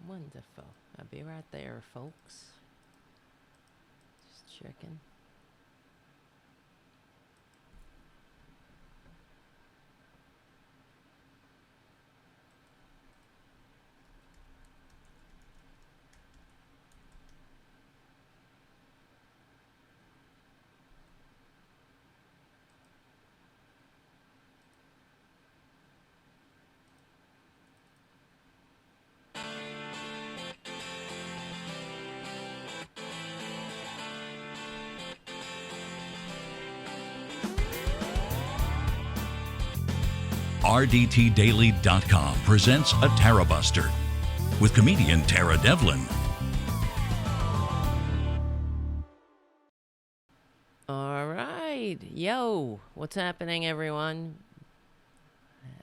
Wonderful. I'll be right there, folks. Just checking. RDTDaily.com presents a Tarabuster with comedian Tara Devlin. All right. Yo, what's happening, everyone?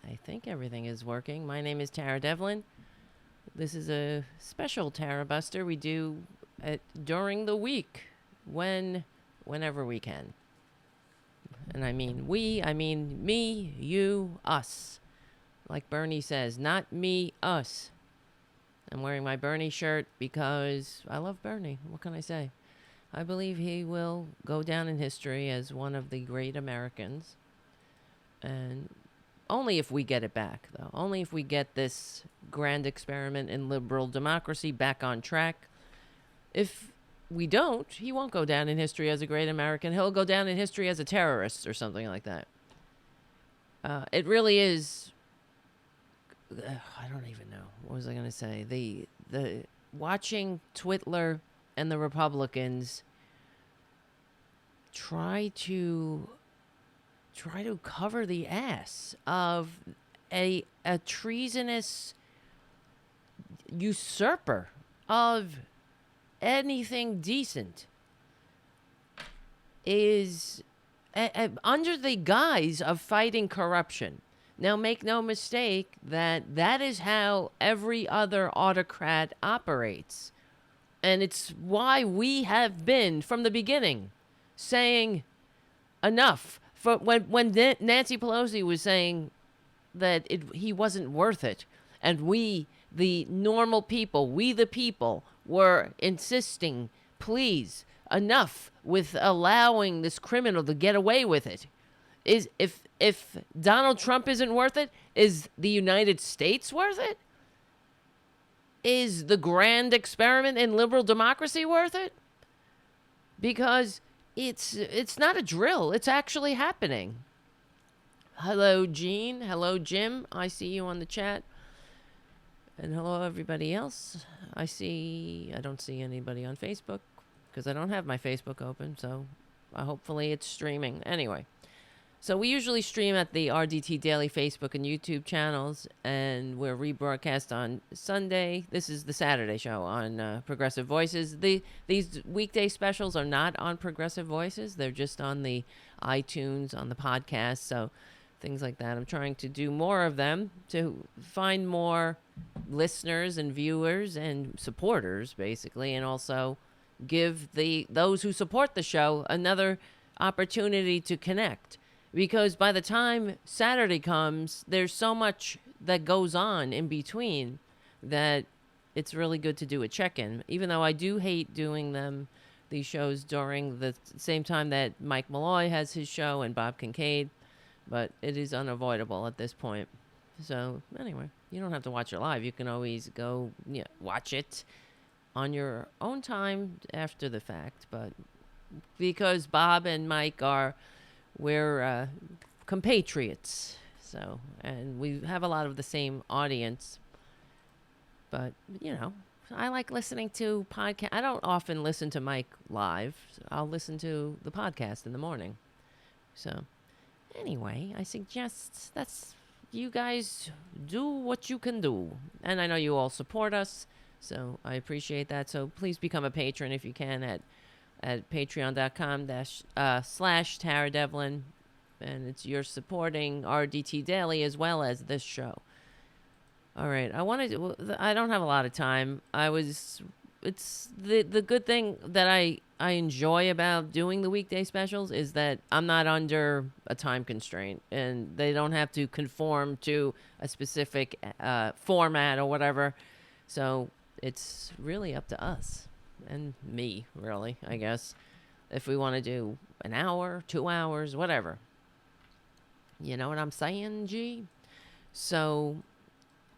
I think everything is working. My name is Tara Devlin. This is a special Tarabuster we do during the week, whenever we can. And I mean we, I mean me, you, us. Like Bernie says, not me, us. I'm wearing my Bernie shirt because I love Bernie. What can I say? I believe he will go down in history as one of the great Americans. And only if we get it back, though. Only if we get this grand experiment in liberal democracy back on track. If we don't, he won't go down in history as a great American. He'll go down in history as a terrorist or something like that. It really is. I don't even know. What was I going to say? The watching Twitler and the Republicans try to cover the ass of a treasonous usurper of anything decent is under the guise of fighting corruption. Now, make no mistake that is how every other autocrat operates. And it's why we have been, from the beginning, saying enough. For when Nancy Pelosi was saying that he wasn't worth it, and we, the normal people, we the people, were insisting, please, enough with allowing this criminal to get away with it. If Donald Trump isn't worth it, is the United States worth it? Is the grand experiment in liberal democracy worth it? Because it's not a drill. It's actually happening. Hello, Gene. Hello, Jim. I see you on the chat. And hello, everybody else. I don't see anybody on Facebook because I don't have my Facebook open. So hopefully it's streaming. Anyway. So we usually stream at the RDT Daily Facebook and YouTube channels, and we're rebroadcast on Sunday. This is the Saturday show on Progressive Voices. These weekday specials are not on Progressive Voices. They're just on the iTunes, on the podcast, so things like that. I'm trying to do more of them to find more listeners and viewers and supporters, basically, and also give those who support the show another opportunity to connect. Because by the time Saturday comes, there's so much that goes on in between that it's really good to do a check-in. Even though I do hate doing these shows during the same time that Mike Malloy has his show and Bob KINCAID, but it is unavoidable at this point. So anyway, you don't have to watch it live. You can always go watch it on your own time after the fact. But because Bob and Mike we're compatriots, and we have a lot of the same audience. But, I like listening to podcast. I don't often listen to Mike live. I'll listen to the podcast in the morning. So, anyway, I suggest you guys do what you can do. And I know you all support us, so I appreciate that. So please become a patron if you can at patreon.com/Tara Devlin, and you're supporting RDT Daily as well as this show. All right, I don't have a lot of time. It's the good thing that I enjoy about doing the weekday specials is that I'm not under a time constraint, and they don't have to conform to a specific format or whatever. So it's really up to us and me, really, I guess. If we want to do an hour, 2 hours, whatever. You know what I'm saying, G? So,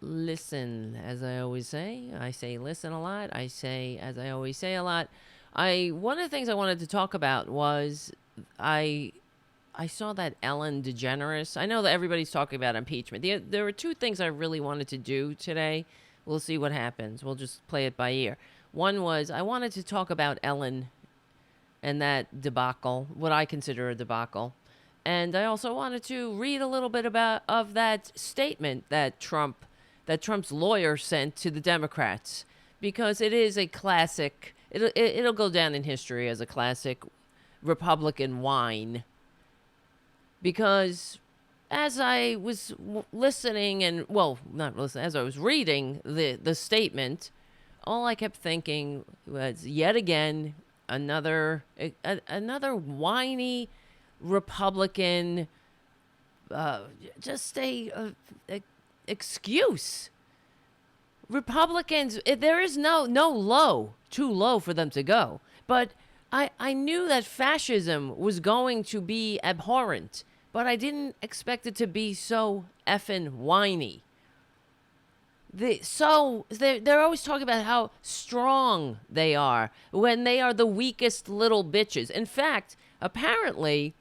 listen, as I always say. I say listen a lot. I say, as I always say a lot. One of the things I wanted to talk about was I saw that Ellen DeGeneres. I know that everybody's talking about impeachment. There were 2 things I really wanted to do today. We'll see what happens. We'll just play it by ear. One was I wanted to talk about Ellen and that debacle, what I consider a debacle. And I also wanted to read a little bit of that statement that Trump's lawyer sent to the Democrats, because it is a classic. It'll go down in history as a classic Republican whine. Because as I was listening and, well, not listening, as I was reading the statement, all I kept thinking was, yet again, another whiny Republican, just a excuse. Republicans, there is no low, too low for them to go. But I knew that fascism was going to be abhorrent, but I didn't expect it to be so effing whiny. They're always talking about how strong they are when they are the weakest little bitches. In fact, apparently,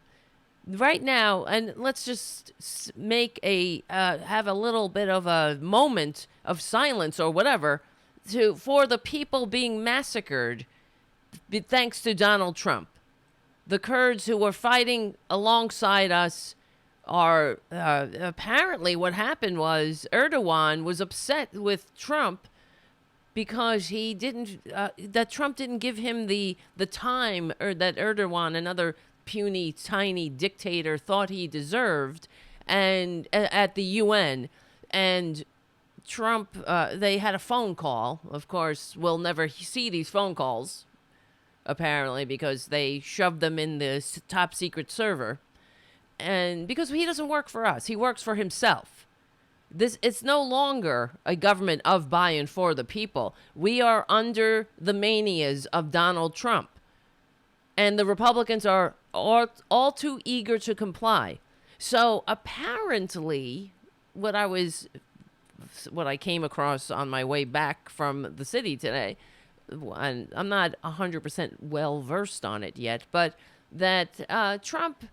right now, and let's just make have a little bit of a moment of silence or whatever for the people being massacred thanks to Donald Trump. The Kurds who were fighting alongside us are apparently what happened was Erdogan was upset with Trump because he didn't that Trump didn't give him the time or that Erdogan, another puny tiny dictator, thought he deserved, and at the UN. And Trump, they had a phone call. Of course, we'll never see these phone calls, apparently, because they shoved them in the top secret server. And because he doesn't work for us, he works for himself. It's no longer a government of, by, and for the people. We are under the manias of Donald Trump. And the Republicans are all too eager to comply. So apparently, what I came across on my way back from the city today, and I'm not 100% well versed on it yet, but that Trump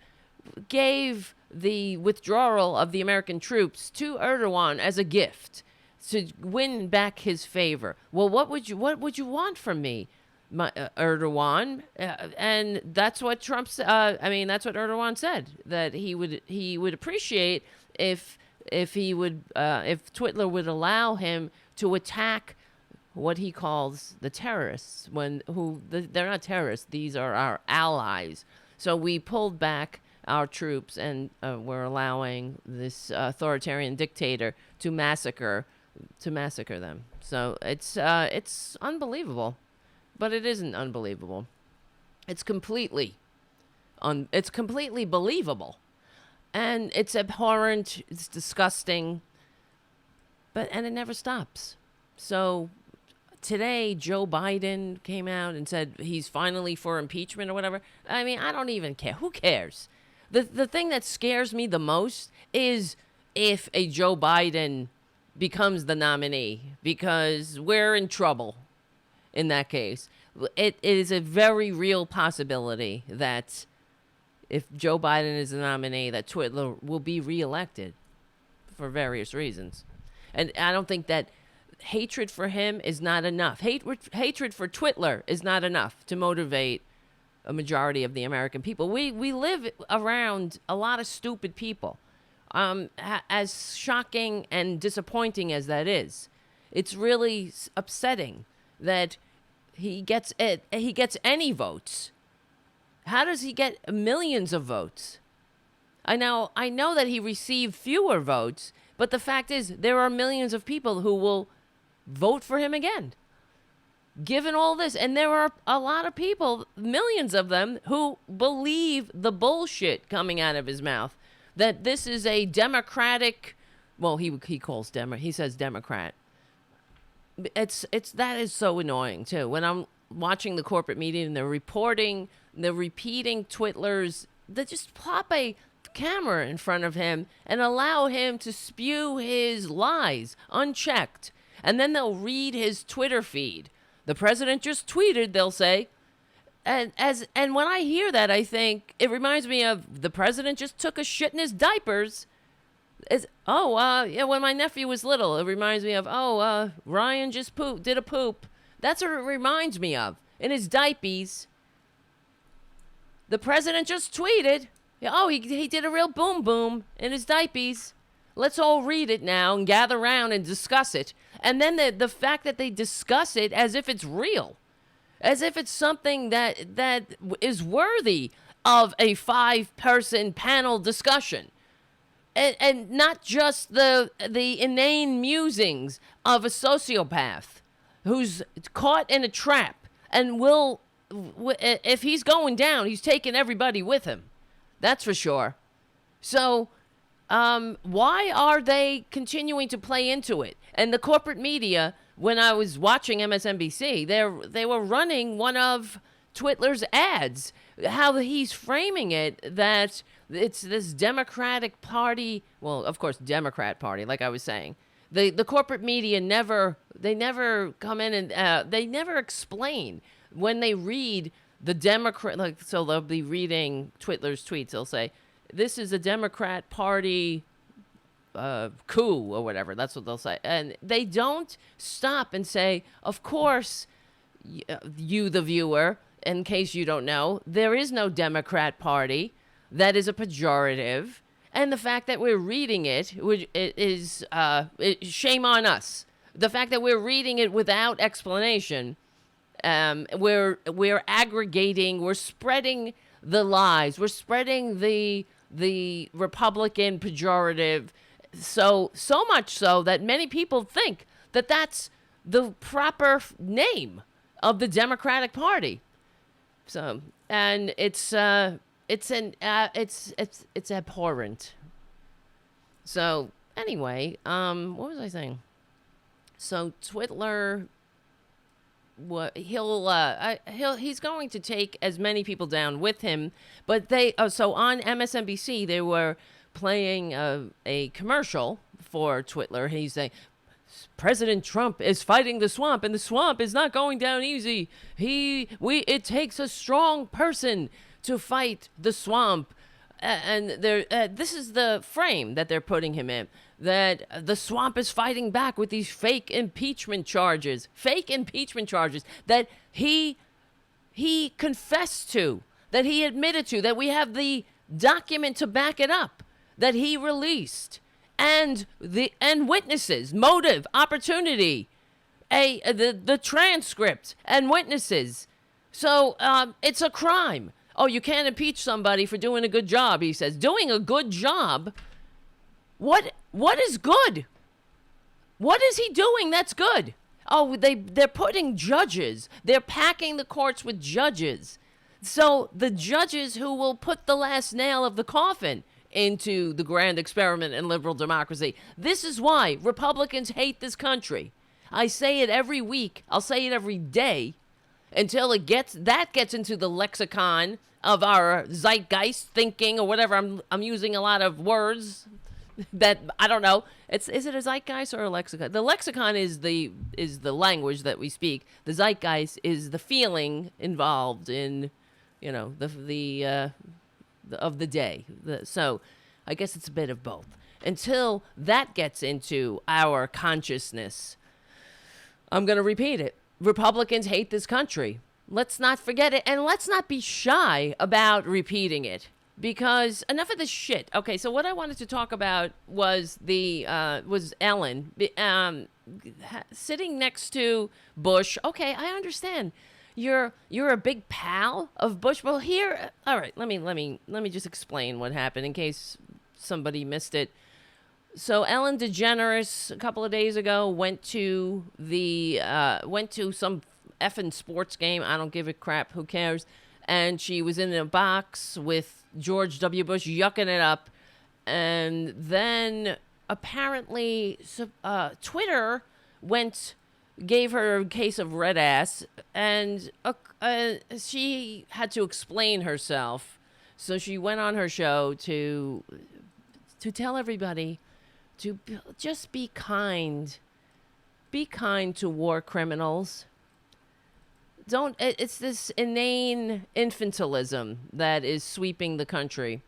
gave the withdrawal of the American troops to Erdogan as a gift to win back his favor. Well, what would you want from me, Erdogan? And that's what Trump's. That's what Erdogan said, that he would appreciate if Twitler would allow him to attack what he calls the terrorists. They're not terrorists; these are our allies. So we pulled back our troops, and we're allowing this authoritarian dictator to massacre them. So it's unbelievable, but it isn't unbelievable. It's completely believable, and it's abhorrent. It's disgusting, and it never stops. So today, Joe Biden came out and said he's finally for impeachment or whatever. I mean, I don't even care. Who cares? The thing that scares me the most is if a Joe Biden becomes the nominee, because we're in trouble in that case. It is a very real possibility that if Joe Biden is the nominee, that Twitler will be reelected for various reasons. And I don't think that hatred for him is not enough. Hatred for Twitler is not enough to motivate a majority of the American people. We live around a lot of stupid people. As shocking and disappointing as that is, it's really upsetting that he gets any votes. How does he get millions of votes? I know that he received fewer votes, but the fact is there are millions of people who will vote for him again. Given all this, and there are a lot of people, millions of them, who believe the bullshit coming out of his mouth, that this is a democratic, well, he says Democrat. that is so annoying too. When I'm watching the corporate media and they're repeating Twitlers, they just plop a camera in front of him and allow him to spew his lies unchecked. And then they'll read his Twitter feed. The president just tweeted, they'll say. And when I hear that, I think it reminds me of the president just took a shit in his diapers. When my nephew was little, it reminds me of, Ryan just did a poop. That's what it reminds me of. In his diapers. The president just tweeted, he did a real boom boom in his diapers. Let's all read it now and gather around and discuss it. And then the fact that they discuss it as if it's real. As if it's something that is worthy of a 5-person panel discussion. And not just the inane musings of a sociopath who's caught in a trap and if he's going down, he's taking everybody with him. That's for sure. So, why are they continuing to play into it? And the corporate media, when I was watching MSNBC, they were running one of Twitler's ads, how he's framing it, that it's this Democratic Party, well, of course, Democrat Party, like I was saying. The corporate media never come in and they never explain when they read the Democrat, so they'll be reading Twitler's tweets, they'll say, this is a Democrat Party coup or whatever. That's what they'll say. And they don't stop and say, of course, you, the viewer, in case you don't know, there is no Democrat Party. That is a pejorative. And the fact that we're reading it is shame on us. The fact that we're reading it without explanation, we're aggregating, we're spreading the lies, we're spreading the Republican pejorative, so much so that many people think that that's the proper name of the Democratic Party. So, and it's abhorrent. So anyway, what was I saying? So Twitler, he's going to take as many people down with him, but so on MSNBC they were playing a commercial for Twitler. He's saying, President Trump is fighting the swamp, and the swamp is not going down easy. It takes a strong person to fight the swamp. And this is the frame that they're putting him in, that the swamp is fighting back with these fake impeachment charges that he confessed to, that he admitted to, that we have the document to back it up, that he released, and witnesses, motive, opportunity, the transcript and witnesses. So it's a crime. Oh, you can't impeach somebody for doing a good job, he says. Doing a good job? What is good? What is he doing that's good? Oh, they're putting judges. They're packing the courts with judges. So the judges who will put the last nail of the coffin into the grand experiment in liberal democracy. This is why Republicans hate this country. I say it every week. I'll say it every day until it gets into the lexicon of our zeitgeist thinking or whatever. I'm using a lot of words that I don't know. Is it a zeitgeist or a lexicon? The lexicon is the language that we speak. The zeitgeist is the feeling involved in, the of the day. So I guess it's a bit of both. Until that gets into our consciousness, I'm going to repeat it. Republicans hate this country. Let's not forget it, and let's not be shy about repeating it, because enough of this shit. Okay, so what I wanted to talk about was was Ellen sitting next to Bush. Okay, I understand. You're a big pal of Bush. Well, here, all right. Let me just explain what happened in case somebody missed it. So Ellen DeGeneres a couple of days ago went to some effing sports game. I don't give a crap. Who cares? And she was in a box with George W. Bush yucking it up. And then apparently Twitter went gave her a case of red ass, and she had to explain herself. So she went on her show to tell everybody to just be kind. Be kind to war criminals. It's this inane infantilism that is sweeping the country.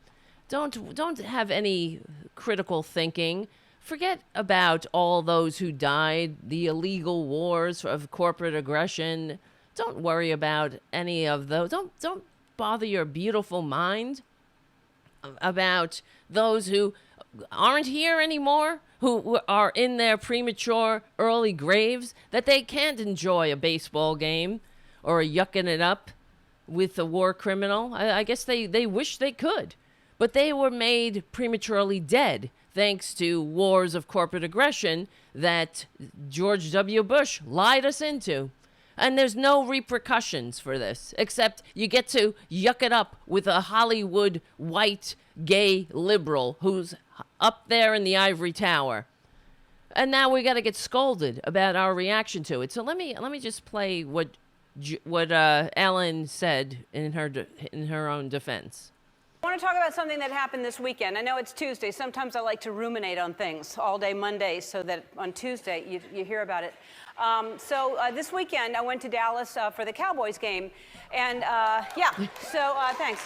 Don't have any critical thinking. Forget about all those who died, the illegal wars of corporate aggression. Don't worry about any of those. Don't bother your beautiful mind about those who aren't here anymore, who are in their premature early graves, that they can't enjoy a baseball game or yucking it up with a war criminal. I guess they wish they could, but they were made prematurely dead thanks to wars of corporate aggression that George W. Bush lied us into. And there's no repercussions for this, except you get to yuck it up with a Hollywood white gay liberal who's up there in the ivory tower. And now we got to get scolded about our reaction to it. So let me just play what Ellen said in her own defense. I want to talk about something that happened this weekend. I know it's Tuesday. Sometimes I like to ruminate on things all day Monday so that on Tuesday you hear about it. So this weekend I went to Dallas for the Cowboys game. And thanks.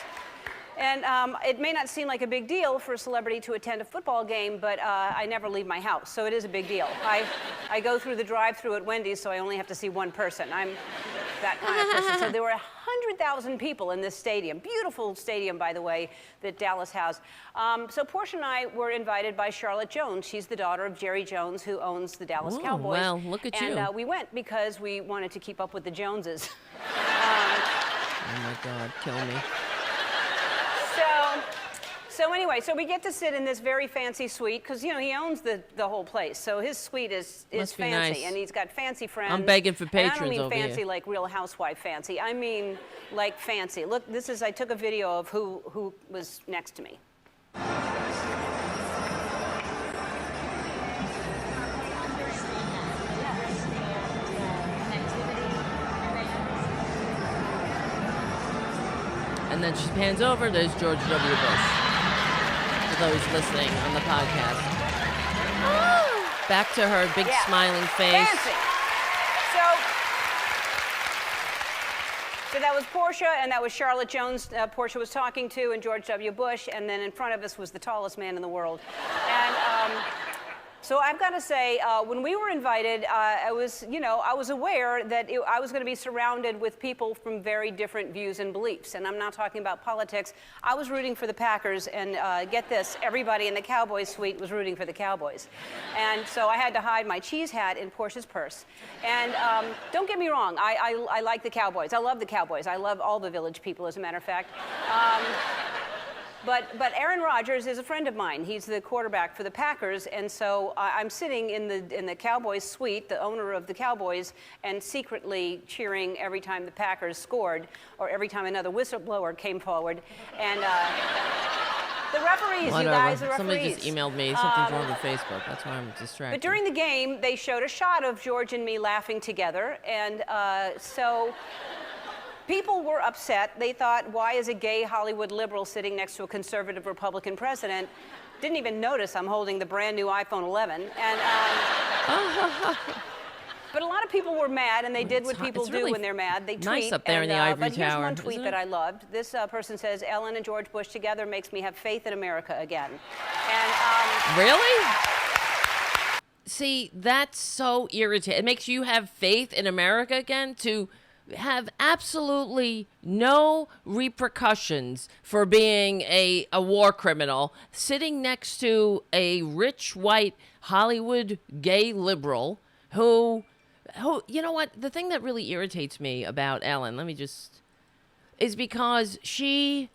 And it may not seem like a big deal for a celebrity to attend a football game, but I never leave my house, so it is a big deal. I go through the drive-thru at Wendy's, so I only have to see one person. I'm that kind of person. So there were 100,000 people in this stadium. Beautiful stadium, by the way, that Dallas has. So Portia and I were invited by Charlotte Jones. She's the daughter of Jerry Jones, who owns the Dallas Cowboys. Well, look at you. And we went because we wanted to keep up with the Joneses. Oh, my God, kill me. So anyway, so we get to sit in this very fancy suite because, you know, he owns the whole place. So his suite is fancy, nice. And he's got fancy friends. I'm begging for patrons over here. And I don't mean fancy like Real Housewife fancy. I mean like fancy. Look, I took a video of who was next to me. And then she pans over, there's George W. Bush. For those listening on the podcast. Back to her big smiling face. Fancy. So that was Portia, and that was Charlotte Jones. Portia was talking to, and George W. Bush, and then in front of us was the tallest man in the world. And so I've got to say, when we were invited, I was aware that I was going to be surrounded with people from very different views and beliefs. And I'm not talking about politics. I was rooting for the Packers, and get this, everybody in the Cowboys suite was rooting for the Cowboys. And so I had to hide my cheese hat in Portia's purse. And don't get me wrong, I like the Cowboys. I love the Cowboys. I love all the Village people, as a matter of fact. But Aaron Rodgers is a friend of mine. He's the quarterback for the Packers, and so I'm sitting in the Cowboys suite, the owner of the Cowboys, and secretly cheering every time the Packers scored, or every time another whistleblower came forward. And the referees, Whatever. You guys, the referees. Somebody just emailed me. Something's wrong with Facebook. That's why I'm distracted. But during the game, they showed a shot of George and me laughing together, and so people were upset. They thought, why is a gay Hollywood liberal sitting next to a conservative Republican president? Didn't even notice I'm holding the brand new iPhone 11. And but a lot of people were mad, and they did what people do when they're mad. They tweet. Nice up there in the ivory but here's tower, one tweet that I loved. This person says, "Ellen and George Bush together makes me have faith in America again." And really? See, that's so irritating. It makes you have faith in America again, to have absolutely no repercussions for being a war criminal, sitting next to a rich white Hollywood gay liberal who, you know what? The thing that really irritates me about Ellen, is because she's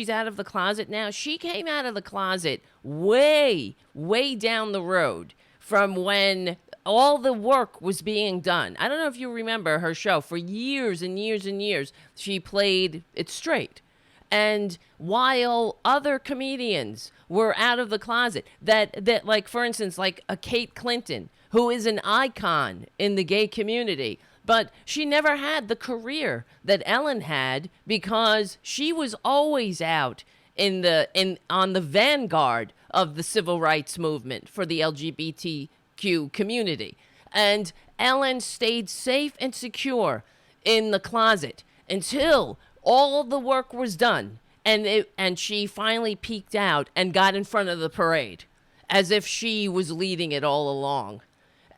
out of the closet now. She came out of the closet way, way down the road from when all the work was being done. I don't know if you remember her show. For years and years and years, she played it straight. And while other comedians were out of the closet, that like, for instance, like a Kate Clinton, who is an icon in the gay community, but she never had the career that Ellen had because she was always out on the vanguard of the civil rights movement for the LGBTQ community. And Ellen stayed safe and secure in the closet until all the work was done, and she finally peeked out and got in front of the parade as if she was leading it all along.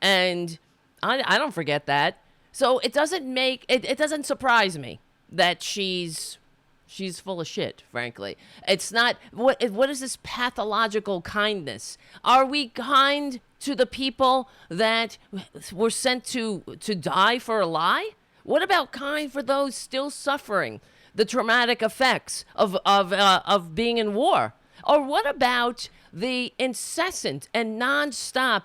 And I don't forget that. So it doesn't surprise me that she's full of shit, frankly. It's not, what is this pathological kindness? Are we kind to the people that were sent to die for a lie? What about kind for those still suffering the traumatic effects of being in war? Or what about the incessant and nonstop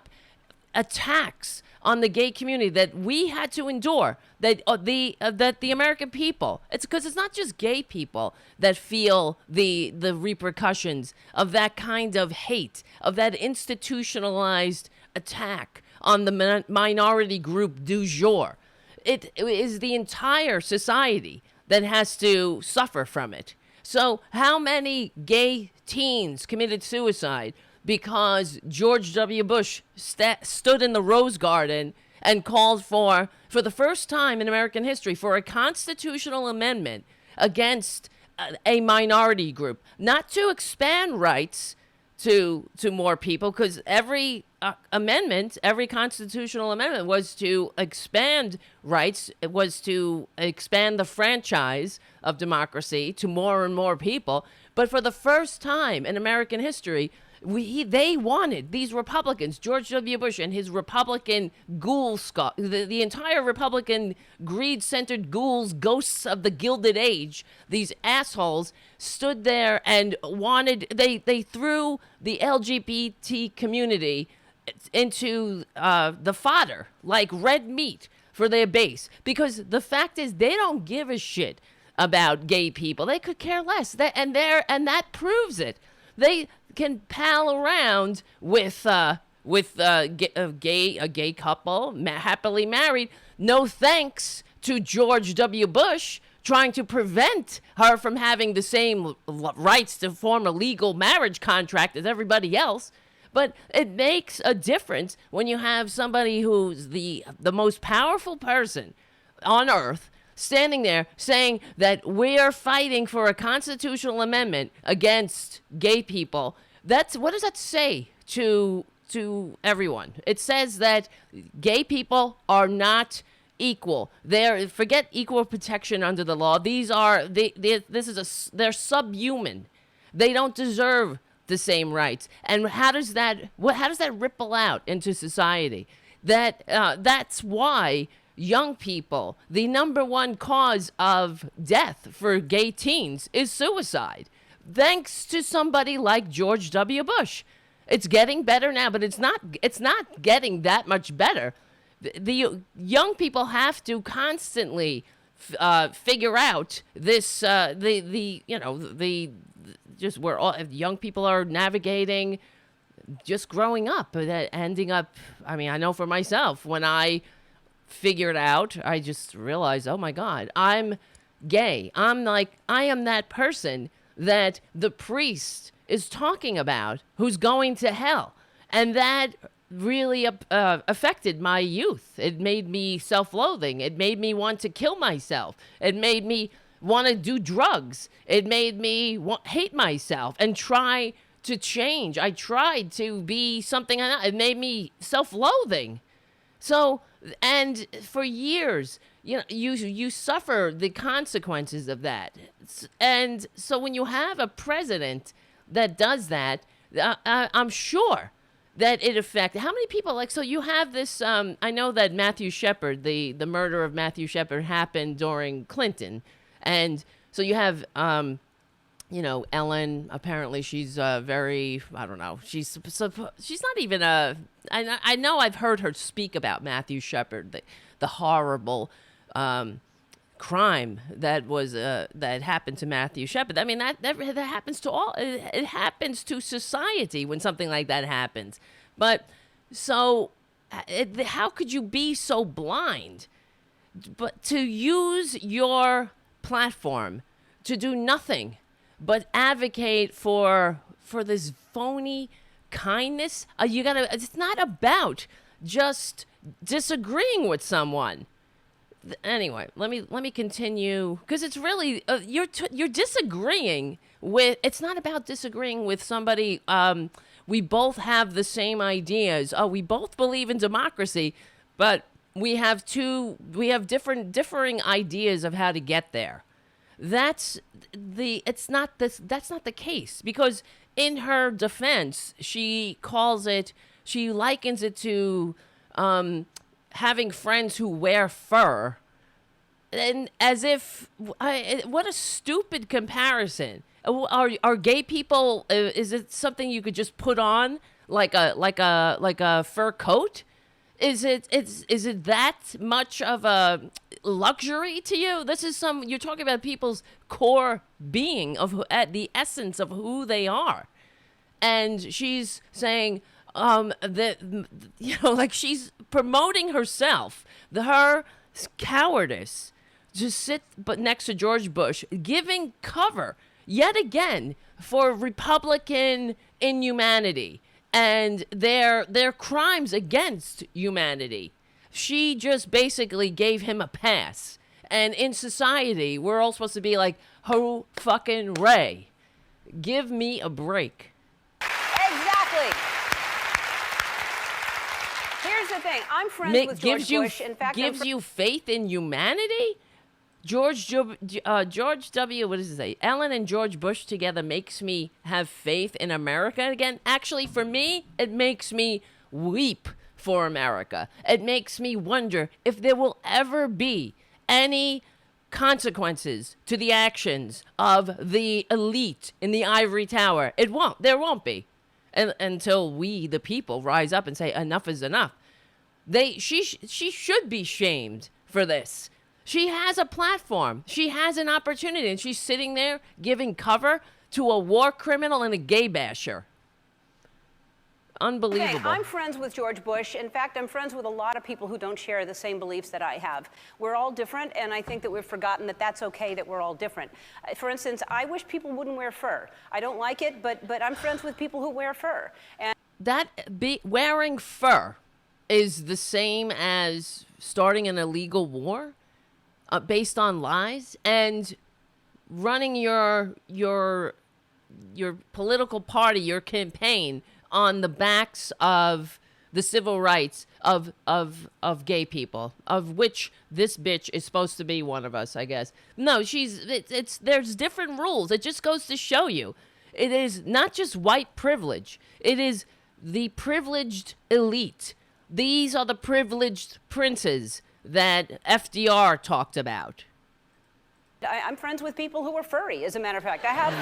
attacks on the gay community that we had to endure, that the American people, it's because it's not just gay people that feel the repercussions of that kind of hate, of that institutionalized attack on the minority group du jour. It is the entire society that has to suffer from it. So how many gay teens committed suicide because George W. Bush stood in the Rose Garden and called for the first time in American history, for a constitutional amendment against a minority group, not to expand rights to more people, because every every constitutional amendment was to expand rights. It was to expand the franchise of democracy to more and more people. But for the first time in American history, they wanted, these Republicans, George W. Bush and his Republican ghoul squad, the entire Republican greed-centered ghouls, ghosts of the Gilded Age, these assholes stood there and wanted, they threw the LGBT community into the fodder like red meat for their base. Because the fact is, they don't give a shit about gay people. They could care less. And that proves it. They can pal around with a gay couple, happily married. No thanks to George W. Bush trying to prevent her from having the same rights to form a legal marriage contract as everybody else. But it makes a difference when you have somebody who's the most powerful person on earth standing there saying that we're fighting for a constitutional amendment against gay people. What does that say to everyone? It says that gay people are not equal. Forget equal protection under the law. They're subhuman. They don't deserve the same rights. And how does that ripple out into society? That's why young people, the number one cause of death for gay teens is suicide. Thanks to somebody like George W. Bush. It's getting better now, but it's not getting that much better. The young people have to constantly figure out this. Where all young people are navigating, just growing up, ending up. I mean, I know for myself, when I figured out, I just realized, oh my God, I'm gay. I am that person that the priest is talking about who's going to hell. And that really affected my youth. It made me self-loathing. It made me want to kill myself. It made me want to do drugs. It made me hate myself and try to change. I tried to be something I'm not. It made me self-loathing. So, and for years, you suffer the consequences of that. And so when you have a president that does that, I'm sure that it affected. How many people, so you have this, I know that Matthew Shepard, the murder of Matthew Shepard happened during Clinton. And so you have, Ellen, apparently she's very, I don't know, she's not even I know I've heard her speak about Matthew Shepard, the horrible crime that was that happened to Matthew Shepard. I mean, that happens to all. It happens to society when something like that happens. But so, how could you be so blind? But to use your platform to do nothing but advocate for this phony kindness. It's not about just disagreeing with someone. Anyway, let me continue, because it's really you're disagreeing with. It's not about disagreeing with somebody. We both have the same ideas. We both believe in democracy, but we have differing ideas of how to get there. That's not the case, because in her defense, she likens it to having friends who wear fur, and as if what a stupid comparison. Are gay people? Is it something you could just put on like a fur coat? Is it that much of a luxury to you? You're talking about people's core being at the essence of who they are, and she's saying like she's promoting herself, her cowardice, to sit next to George Bush, giving cover yet again for Republican inhumanity and their crimes against humanity. She just basically gave him a pass. And in society, we're all supposed to be like, ho fucking Ray, give me a break. Exactly. Here's the thing. I'm friends with George Bush. In fact, gives you faith in humanity? George W. What does it say? Ellen and George Bush together makes me have faith in America again. Actually, for me, it makes me weep for America. It makes me wonder if there will ever be any consequences to the actions of the elite in the ivory tower. There won't be, until we, the people, rise up and say enough is enough. She should be shamed for this. She has a platform. She has an opportunity, and she's sitting there giving cover to a war criminal and a gay basher. Unbelievable. Okay, I'm friends with George Bush. In fact, I'm friends with a lot of people who don't share the same beliefs that I have. We're all different, and I think that we've forgotten that that's okay, that we're all different. For instance, I wish people wouldn't wear fur. I don't like it, but I'm friends with people who wear fur. And wearing fur is the same as starting an illegal war based on lies, and running your political party, your campaign, on the backs of the civil rights of gay people, of which this bitch is supposed to be one of us, I guess. No, there's different rules. It just goes to show you, it is not just white privilege. It is the privileged elite. These are the privileged princes that FDR talked about. I'm friends with people who are furry, as a matter of fact. I have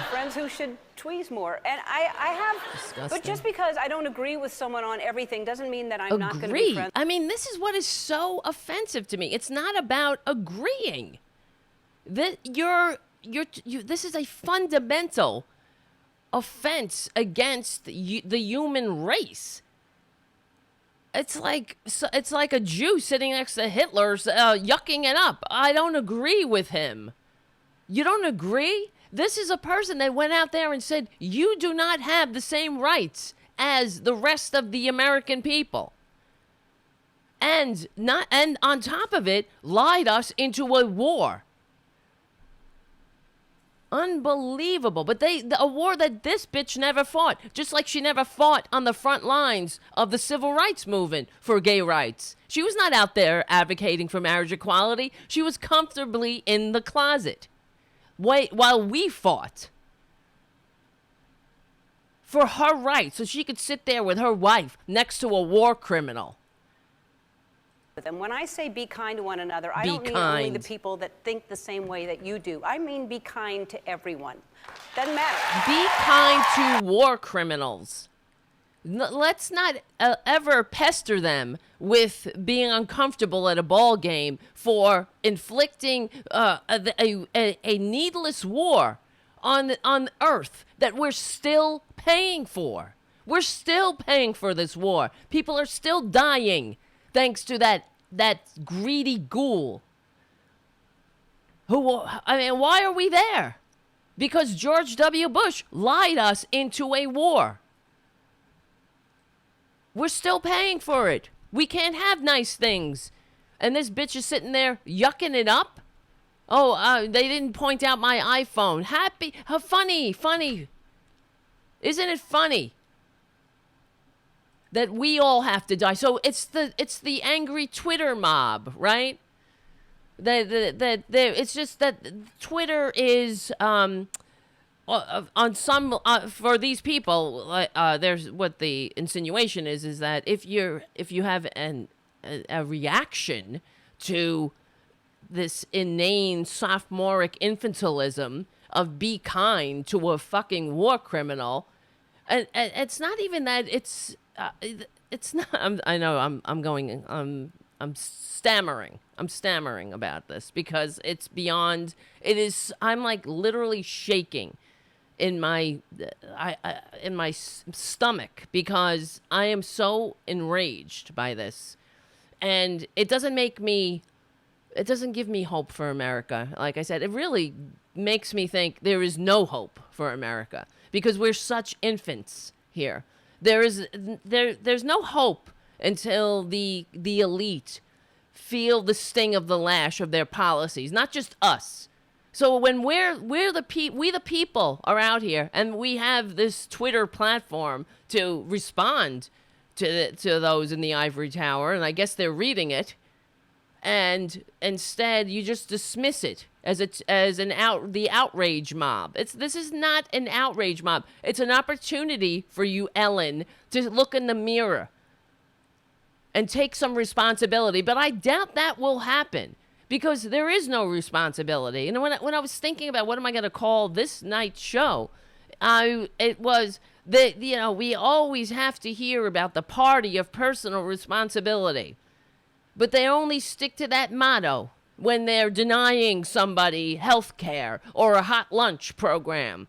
friends who should tweeze more. And I have, disgusting. But just because I don't agree with someone on everything doesn't mean that I'm not going to be friends. I mean, this is what is so offensive to me. It's not about agreeing. This is a fundamental offense against the human race. It's like a Jew sitting next to Hitler, yucking it up. I don't agree with him. You don't agree? This is a person that went out there and said, you do not have the same rights as the rest of the American people. And on top of it, lied us into a war. Unbelievable. But a war that this bitch never fought. Just like she never fought on the front lines of the civil rights movement for gay rights. She was not out there advocating for marriage equality. She was comfortably in the closet while we fought for her rights, so she could sit there with her wife next to a war criminal. And when I say be kind to one another, I don't mean only the people that think the same way that you do. I mean be kind to everyone. Doesn't matter. Be kind to war criminals. Let's not ever pester them with being uncomfortable at a ball game for inflicting a needless war on Earth that we're still paying for. We're still paying for this war. People are still dying thanks to that greedy ghoul. Why are we there? Because George W. Bush lied us into a war. We're still paying for it. We can't have nice things. And this bitch is sitting there yucking it up. Oh, they didn't point out my iPhone. Funny. Isn't it funny that we all have to die? So it's the angry Twitter mob, right? It's just that Twitter is on some for these people. There's what the insinuation is that if you have a reaction to this inane sophomoric infantilism of be kind to a fucking war criminal, and it's not even that. It's not. I'm stammering. I'm stammering about this because it's beyond. It is. I'm like literally shaking in my stomach because I am so enraged by this, and it doesn't give me hope for America. Like I said, it really makes me think there is no hope for America because we're such infants here. There's no hope until the elite feel the sting of the lash of their policies, not just us. So when we the people are out here and we have this Twitter platform to respond to those in the ivory tower, and I guess they're reading it, and instead you just dismiss it as the outrage mob. This is not an outrage mob. It's an opportunity for you, Ellen, to look in the mirror and take some responsibility. But I doubt that will happen because there is no responsibility. And when I was thinking about what am I going to call this night's show, it was that, we always have to hear about the party of personal responsibility. But they only stick to that motto when they're denying somebody health care or a hot lunch program.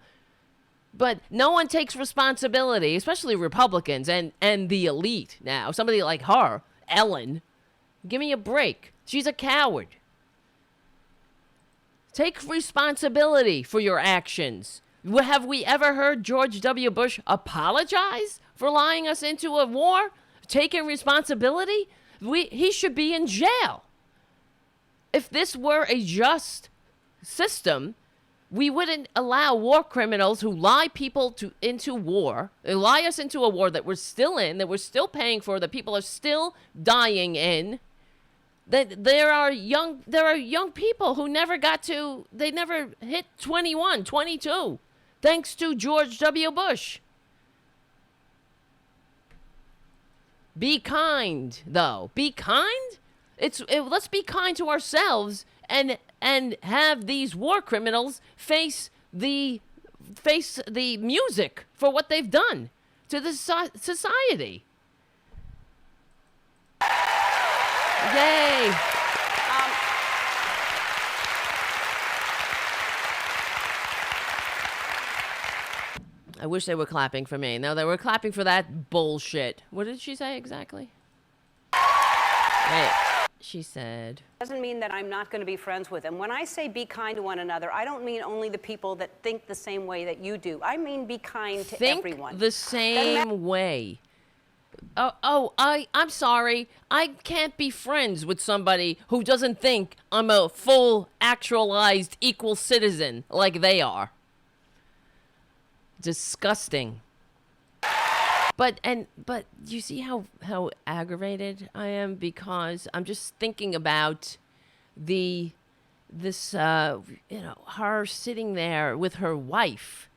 But no one takes responsibility, especially Republicans and the elite now. Somebody like her, Ellen, give me a break. She's a coward. Take responsibility for your actions. Have we ever heard George W. Bush apologize for lying us into a war? Taking responsibility? He should be in jail. If this were a just system, we wouldn't allow war criminals who lie people into war, lie us into a war that we're still in, that we're still paying for, that people are still dying in. That there are young people who never hit 21, 22, thanks to George W. Bush. Be kind, though. Be kind? Let's be kind to ourselves and have these war criminals face the music for what they've done to the society. Yay! I wish they were clapping for me. No, they were clapping for that bullshit. What did she say exactly? Wait, she said... Doesn't mean that I'm not going to be friends with them. When I say be kind to one another, I don't mean only the people that think the same way that you do. I mean be kind to everyone. Think the same way. I'm sorry. I can't be friends with somebody who doesn't think I'm a full, actualized, equal citizen like they are. Disgusting. But you see how aggravated I am because I'm just thinking about her sitting there with her wife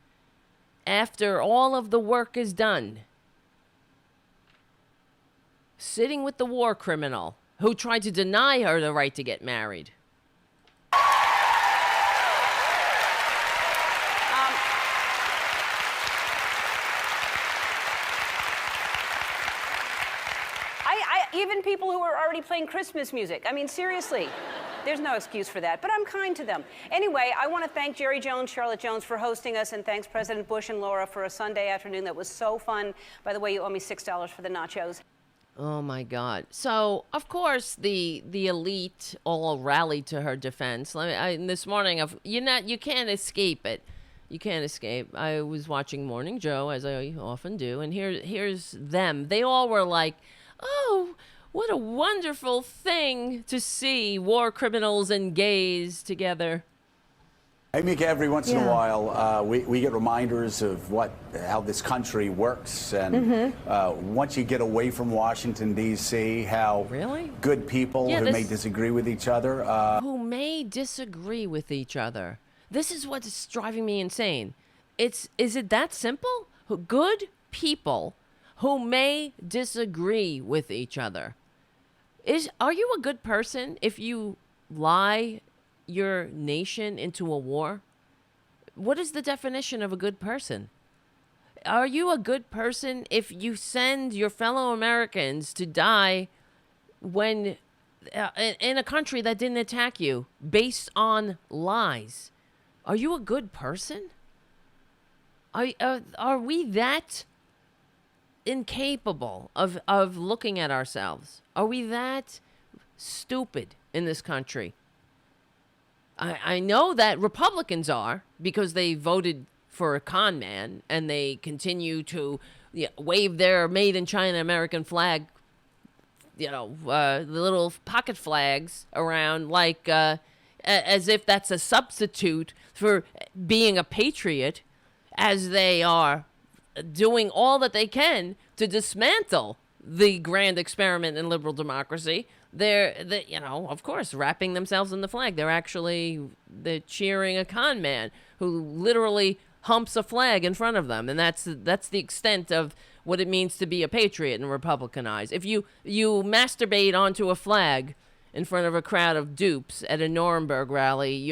after all of the work is done. Sitting with the war criminal who tried to deny her the right to get married. even people who are already playing Christmas music. I mean, seriously. There's no excuse for that, but I'm kind to them. Anyway, I want to thank Jerry Jones, Charlotte Jones for hosting us, and thanks President Bush and Laura for a Sunday afternoon that was so fun. By the way, you owe me $6 for the nachos. Oh my God! So of course the elite all rallied to her defense. This morning, you can't escape it. You can't escape. I was watching Morning Joe, as I often do, and here's them. They all were like, "Oh, what a wonderful thing to see war criminals and gays together." I think every once in a while we get reminders of how this country works, and once you get away from Washington, D.C., how good people who may disagree with each other. Who may disagree with each other. This is what's driving me insane. Is it that simple? Good people who may disagree with each other. Are you a good person if you lie your nation into a war? What is the definition of a good person? Are you a good person if you send your fellow Americans to die when in a country that didn't attack you based on lies? Are you a good person? Are we that incapable of looking at ourselves? Are we that stupid in this country? I know that Republicans are, because they voted for a con man and they continue to wave their made in China American flag, the little pocket flags around like as if that's a substitute for being a patriot, as they are doing all that they can to dismantle the grand experiment in liberal democracy. They're of course, wrapping themselves in the flag. They're cheering a con man who literally humps a flag in front of them. And that's the extent of what it means to be a patriot in Republican eyes. If you masturbate onto a flag in front of a crowd of dupes at a Nuremberg rally,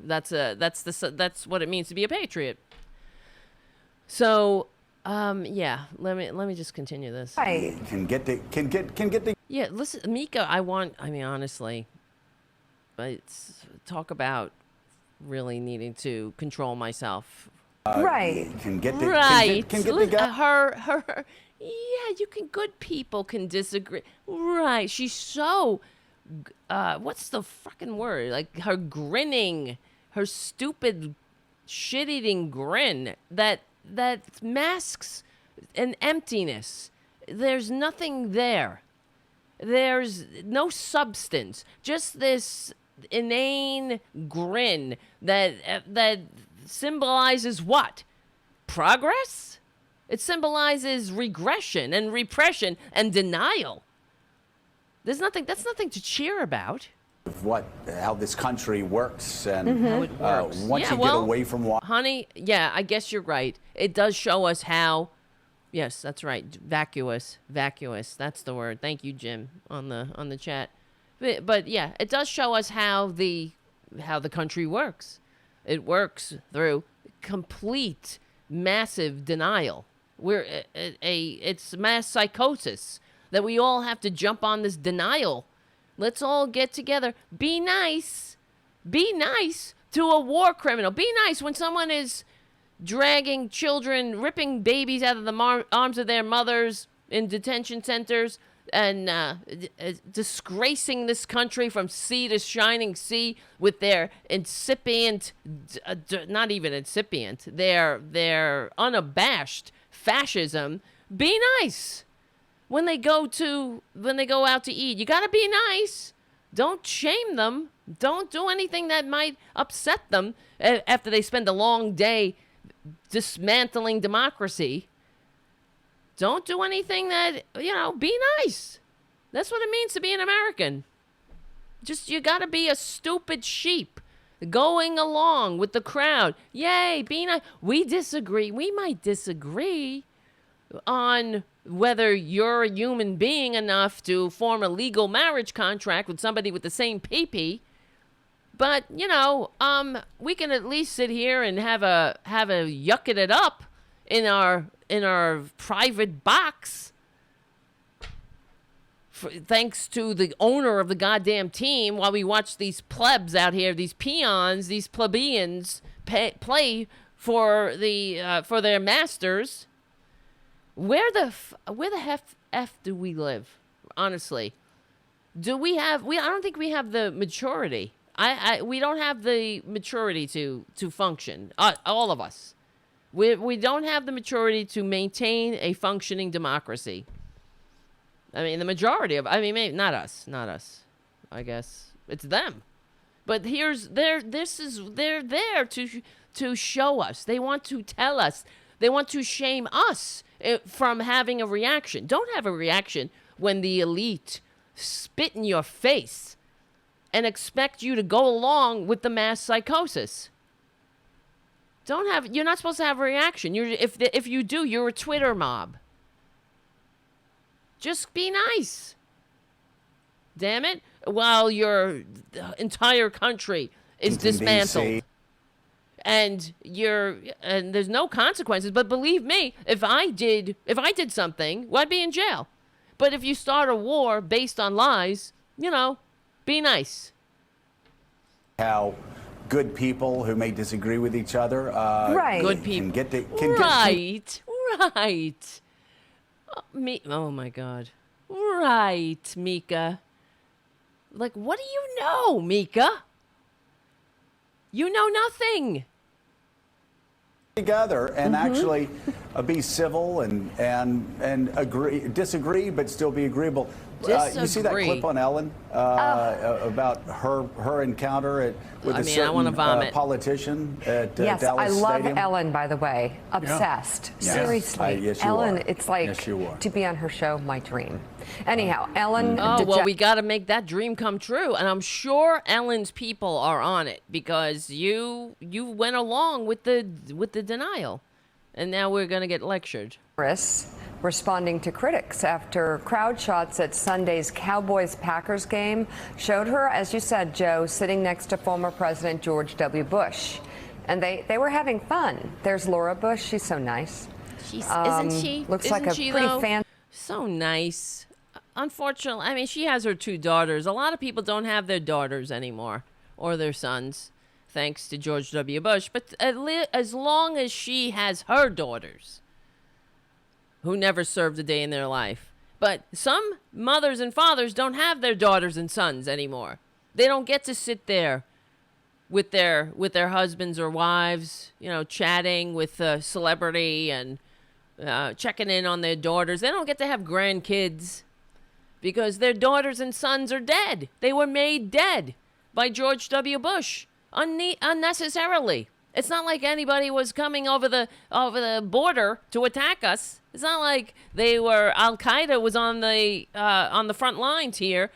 that's what it means to be a patriot. So, let me just continue this. Can get the. Yeah, listen, Mika, honestly, talk about really needing to control myself. Can get the. Right. Can get the guy. Good people can disagree. Right. She's so, what's the fucking word? Like her grinning, her stupid shit-eating grin that masks an emptiness. There's nothing there. There's no substance. Just this inane grin that symbolizes what? Progress? It symbolizes regression and repression and denial. That's nothing to cheer about. How this country works, and how it works. Once you get away from honey, I guess you're right. It does show us how. Yes, that's right. Vacuous. That's the word. Thank you, Jim, on the chat. But yeah, it does show us how the country works. It works through complete, massive denial. It's mass psychosis that we all have to jump on this denial. Let's all get together. Be nice. Be nice to a war criminal. Be nice when someone is dragging children, ripping babies out of the arms of their mothers in detention centers, and disgracing this country from sea to shining sea with their incipient, not even incipient, their unabashed fascism. Be nice. When they go out to eat, you gotta be nice. Don't shame them. Don't do anything that might upset them after they spend a long day dismantling democracy. Don't do anything that, be nice. That's what it means to be an American. You gotta be a stupid sheep going along with the crowd. Yay, be nice. We disagree. We might disagree on whether you're a human being enough to form a legal marriage contract with somebody with the same pee-pee. But, we can at least sit here and have a yucking it up in our private box. thanks to the owner of the goddamn team, while we watch these plebs out here, these peons, these plebeians play for their masters. Where the f do we live? Honestly, do we have? I don't think we have the maturity. We don't have the maturity to function. All of us, we don't have the maturity to maintain a functioning democracy. I mean, the majority of, maybe not us. I guess it's them. But they're there to show us. They want to tell us. They want to shame us from having a reaction. Don't have a reaction when the elite spit in your face and expect you to go along with the mass psychosis. You're not supposed to have a reaction. If you do, you're a Twitter mob. Just be nice. Damn it. While your entire country is dismantled. And there's no consequences, but believe me, if I did something, well, I'd be in jail. But if you start a war based on lies, be nice. How good people who may disagree with each other, right? Good people, right. Oh my God, right, Mika. Like, what do you know, Mika? You know nothing. Together and actually be civil and disagree, but still be agreeable. You see that clip on Ellen about her encounter with a certain politician at yes, Dallas I love Stadium? Ellen, by the way. Obsessed. Yeah. Seriously. Yes, you Ellen, are. it's like to be on her show, my dream. Anyhow, Ellen. Oh, well, we got to make that dream come true. And I'm sure Ellen's people are on it because you went along with the denial. And now we're going to get lectured. Responding to critics after crowd shots at Sunday's Cowboys-Packers game showed her, as you said, Joe, sitting next to former President George W. Bush. And they were having fun. There's Laura Bush. She's so nice. Isn't she? Looks Isn't like a she, pretty though? fan. So nice. Unfortunately, she has her 2 daughters. A lot of people don't have their daughters anymore or their sons, thanks to George W. Bush. But as long as she has her daughters, who never served a day in their life. But some mothers and fathers don't have their daughters and sons anymore. They don't get to sit there with their husbands or wives, chatting with a celebrity and checking in on their daughters. They don't get to have grandkids because their daughters and sons are dead. They were made dead by George W. Bush unnecessarily. It's not like anybody was coming over the border to attack us. It's not like Al Qaeda was on the front lines here.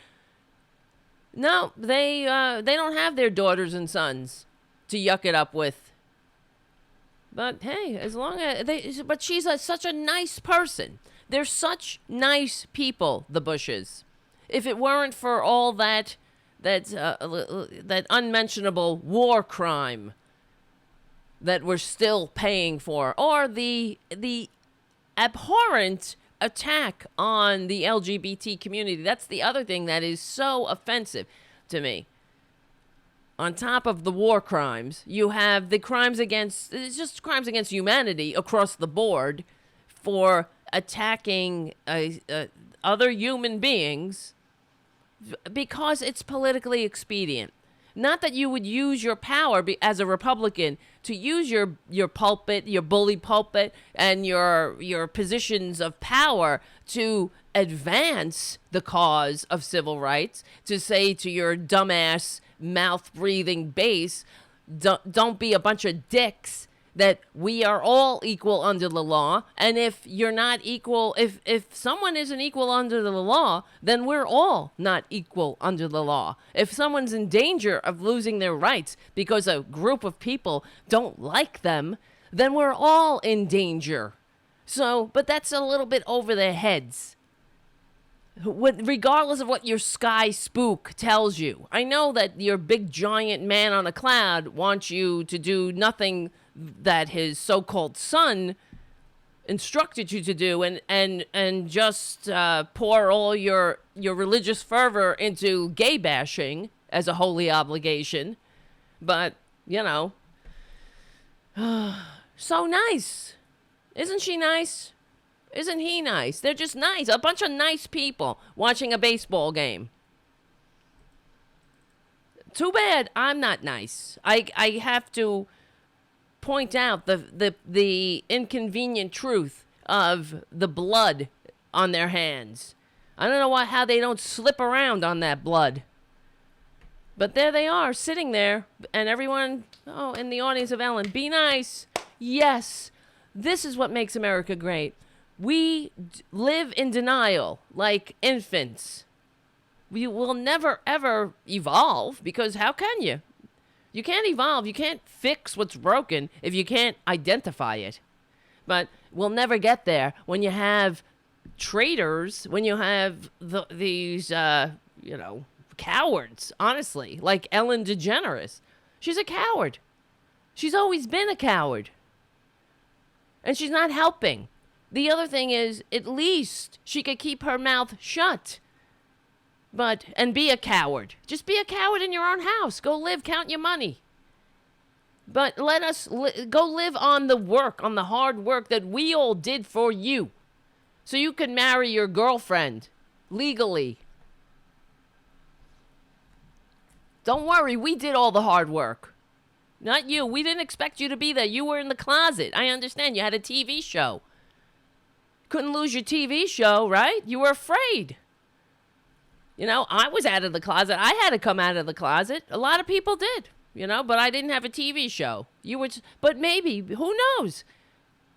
No, they don't have their daughters and sons to yuck it up with. But hey, as long as but she's such a nice person. They're such nice people, the Bushes. If it weren't for all that unmentionable war crime that we're still paying for, or the abhorrent attack on the LGBT community. That's the other thing that is so offensive to me. On top of the war crimes, you have the crimes against humanity across the board for attacking other human beings because it's politically expedient. Not that you would use your power as a Republican to use your pulpit, your bully pulpit, and your positions of power to advance the cause of civil rights, to say to your dumbass, mouth-breathing base, don't be a bunch of dicks, that we are all equal under the law, and if you're not equal, if someone isn't equal under the law, then we're all not equal under the law. If someone's in danger of losing their rights because a group of people don't like them, then we're all in danger. So, but that's a little bit over their heads. Regardless of what your sky spook tells you. I know that your big giant man on a cloud wants you to do nothing that his so-called son instructed you to do, and just pour all your religious fervor into gay bashing as a holy obligation. But, you know, so nice. Isn't she nice? Isn't he nice? They're just nice. A bunch of nice people watching a baseball game. Too bad I'm not nice. I have to point out the inconvenient truth of the blood on their hands. I don't know how they don't slip around on that blood. But there they are, sitting there, and everyone, in the audience of Ellen, be nice. Yes, this is what makes America great. We live in denial like infants. We will never, ever evolve, because how can you? You can't evolve. You can't fix what's broken if you can't identify it. But we'll never get there when you have traitors, when you have these, cowards, honestly, like Ellen DeGeneres. She's a coward. She's always been a coward. And she's not helping. The other thing is, at least she could keep her mouth shut. And be a coward. Just be a coward in your own house. Go live, count your money. But let us go live on the work, on the hard work that we all did for you. So you could marry your girlfriend legally. Don't worry, we did all the hard work. Not you. We didn't expect you to be there. You were in the closet. I understand. You had a TV show. Couldn't lose your TV show, right? You were afraid. You know, I was out of the closet. I had to come out of the closet. A lot of people did, but I didn't have a TV show. But maybe, who knows?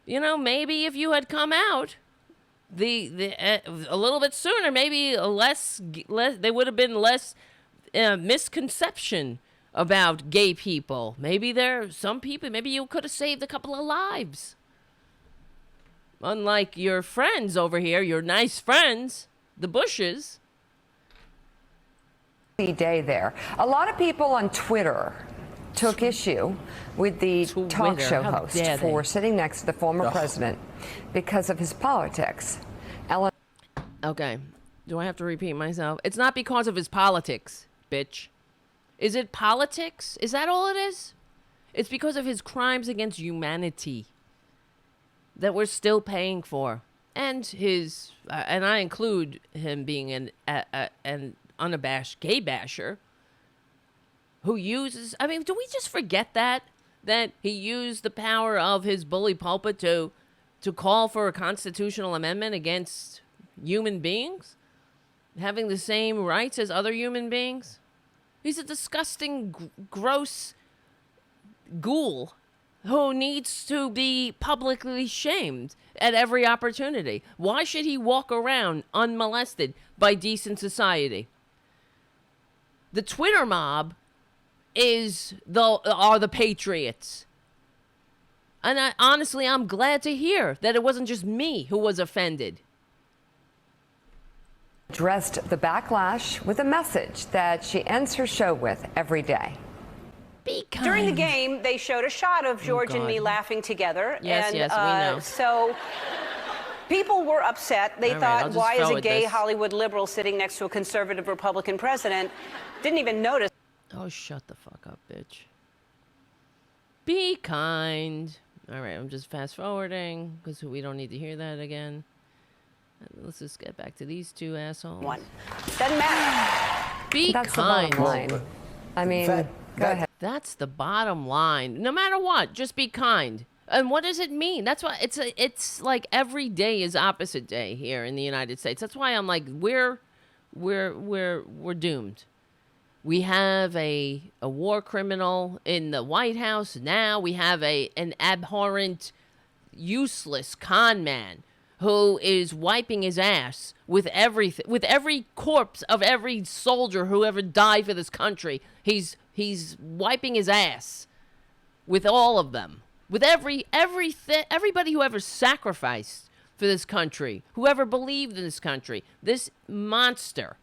Maybe if you had come out a little bit sooner, maybe there would have been less misconception about gay people. Maybe you could have saved a couple of lives. Unlike your friends over here, your nice friends, the Bushes. Day there. A lot of people on Twitter took issue with the talk show host for sitting next to the former president because of his politics. Ellen. Okay. Do I have to repeat myself? It's not because of his politics, bitch. Is it politics? Is that all it is? It's because of his crimes against humanity that we're still paying for. And his, and I include him being an unabashed gay basher who uses, do we just forget that he used the power of his bully pulpit to call for a constitutional amendment against human beings having the same rights as other human beings? He's a disgusting, gross ghoul who needs to be publicly shamed at every opportunity. Why should he walk around unmolested by decent society? The Twitter mob are the patriots. And honestly, I'm glad to hear that it wasn't just me who was offended. Addressed the backlash with a message that she ends her show with every day. Be kind. During the game, they showed a shot of George and me laughing together. Yes, we know. So people were upset. They thought, why is a gay Hollywood liberal sitting next to a conservative Republican president? Didn't even notice. Oh, shut the fuck up, bitch. Be kind. All right, I'm just fast forwarding because we don't need to hear that again. Let's just get back to these two assholes. One. Doesn't matter. Be That's kind. The bottom line. I mean, go ahead. That's the bottom line. No matter what, just be kind. And what does it mean? That's why it's like every day is opposite day here in the United States. That's why I'm like, we're doomed. We have a war criminal in the White House now. We have an abhorrent, useless con man who is wiping his ass with everything, with every corpse of every soldier who ever died for this country. He's wiping his ass with all of them, with everybody who ever sacrificed for this country, whoever believed in this country. This monster